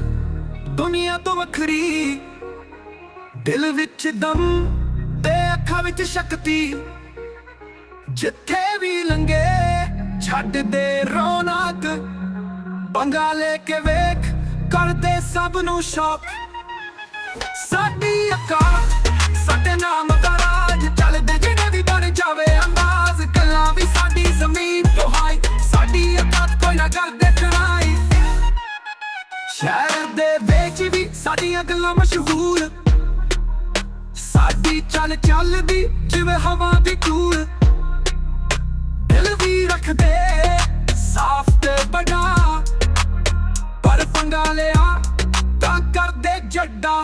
ਦੁਨੀਆ ਤੋਂ ਵੱਖਰੀ, ਦਿਲ ਵਿੱਚ ਦਮ ਤੇ ਅੱਖਾਂ ਵਿੱਚ ਸ਼ਕਤੀ। ਜਿੱਥੇ ਵੀ ਲੰਘੇ ਛੱਡ ਦੇ ਰੌਣਕ, ਪੰਗਾ ਲੈ ਕੇ ਵੇਖ ਕਰਦੇ ਸਭ ਨੂੰ ਸ਼ੌਕ। ਸਾਡੀ ਔਕਾਤ ਸਾਡੇ ਨਾਮ ਦਾ ਰਾਜ, ਚੱਲਦੇ ਜਿਹੜੇ ਵੀ ਬਣ ਜਾਵੇ ਅੰਦਾਜ਼। ਗੱਲਾਂ ਵੀ ਸਾਡੀ ਜ਼ਮੀਨ ਤੋਂ ਹਾਈ, ਸਾਡੀ ਔਕਾਤ ਕੋਈ ਨਾ ਕਰਦੇ ਟਰਾਈ। ਸ਼ਹਿਰ ਦੇ ਵਿੱਚ ਵੀ ਸਾਡੀਆਂ ਗੱਲਾਂ ਮਸ਼ਹੂਰ, ਸਾਡੀ ਚੱਲ ਚੱਲਦੀ ਜਿਵੇਂ ਹਵਾ ਦੀ ਧੂੜ। ਦਿਲ ਵੀ ਰੱਖਦੇ ਸਾਫ਼ ਤੇ ਬੜਾ, ਪਰ ਪੰਗਾ ਲਿਆ ਤਾਂ ਕਰਦੇ ਜੱਡਾ।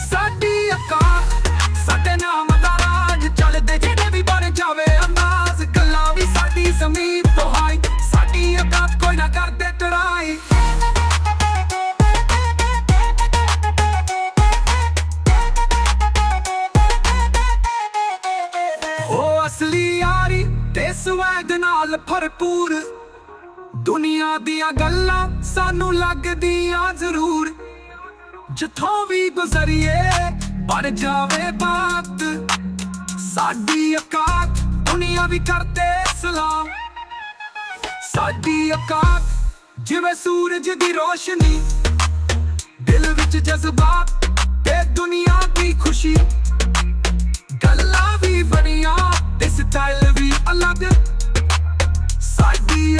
ਸਾਡੀ ਔਕਾਤ ਸਾਡੇ ਨਾਮ ਦਾ ਰਾਜ, ਚੱਲਦੇ ਜਿਹੜੇ ਵੀ ਬਣ ਜਾਵੇ ਅੰਦਾਜ਼। ਗੱਲਾਂ ਵੀ ਸਾਡੀ ਜ਼ਮੀਨ ਤੋਂ ਹਾਈ, ਸਾਡੀ ਔਕਾਤ ਕੋਈ ਨਾ ਕਰਦੇ ਟਰਾਈ। ਉਹ ਅਸਲੀ ਯਾਰੀ ਤੇ ਸਵੈਗ ਨਾਲ ਭਰਪੂਰ, ਦੁਨੀਆ ਦੀਆਂ ਗੱਲਾਂ ਸਾਨੂੰ ਲੱਗਦੀਆਂ ਜ਼ਰੂਰ। ਜਿੱਥੋਂ ਵੀ ਗੁਜ਼ਰੀਏ ਬਣ ਜਾਵੇ ਬਾਤ, ਸਾਡੀ ਔਕਾਤ ਦੁਨੀਆ ਵੀ ਕਰਦੇ ਸਲਾਮ। ਸਾਡੀ ਔਕਾਤ ਜਿਵੇਂ ਸੂਰਜ ਦੀ ਰੋਸ਼ਨੀ, ਦਿਲ ਵਿੱਚ ਜਜ਼ਬਾਤ ਤੇ ਦੁਨੀਆ ਦੀ ਖੁਸ਼ੀ। ਗੱਲਾਂ ਵੀ ਬਣੀਆਂ ਤੇ ਸਟਾਈਲ ਵੀ ਅਲੱਗ, ਸਾਡੀ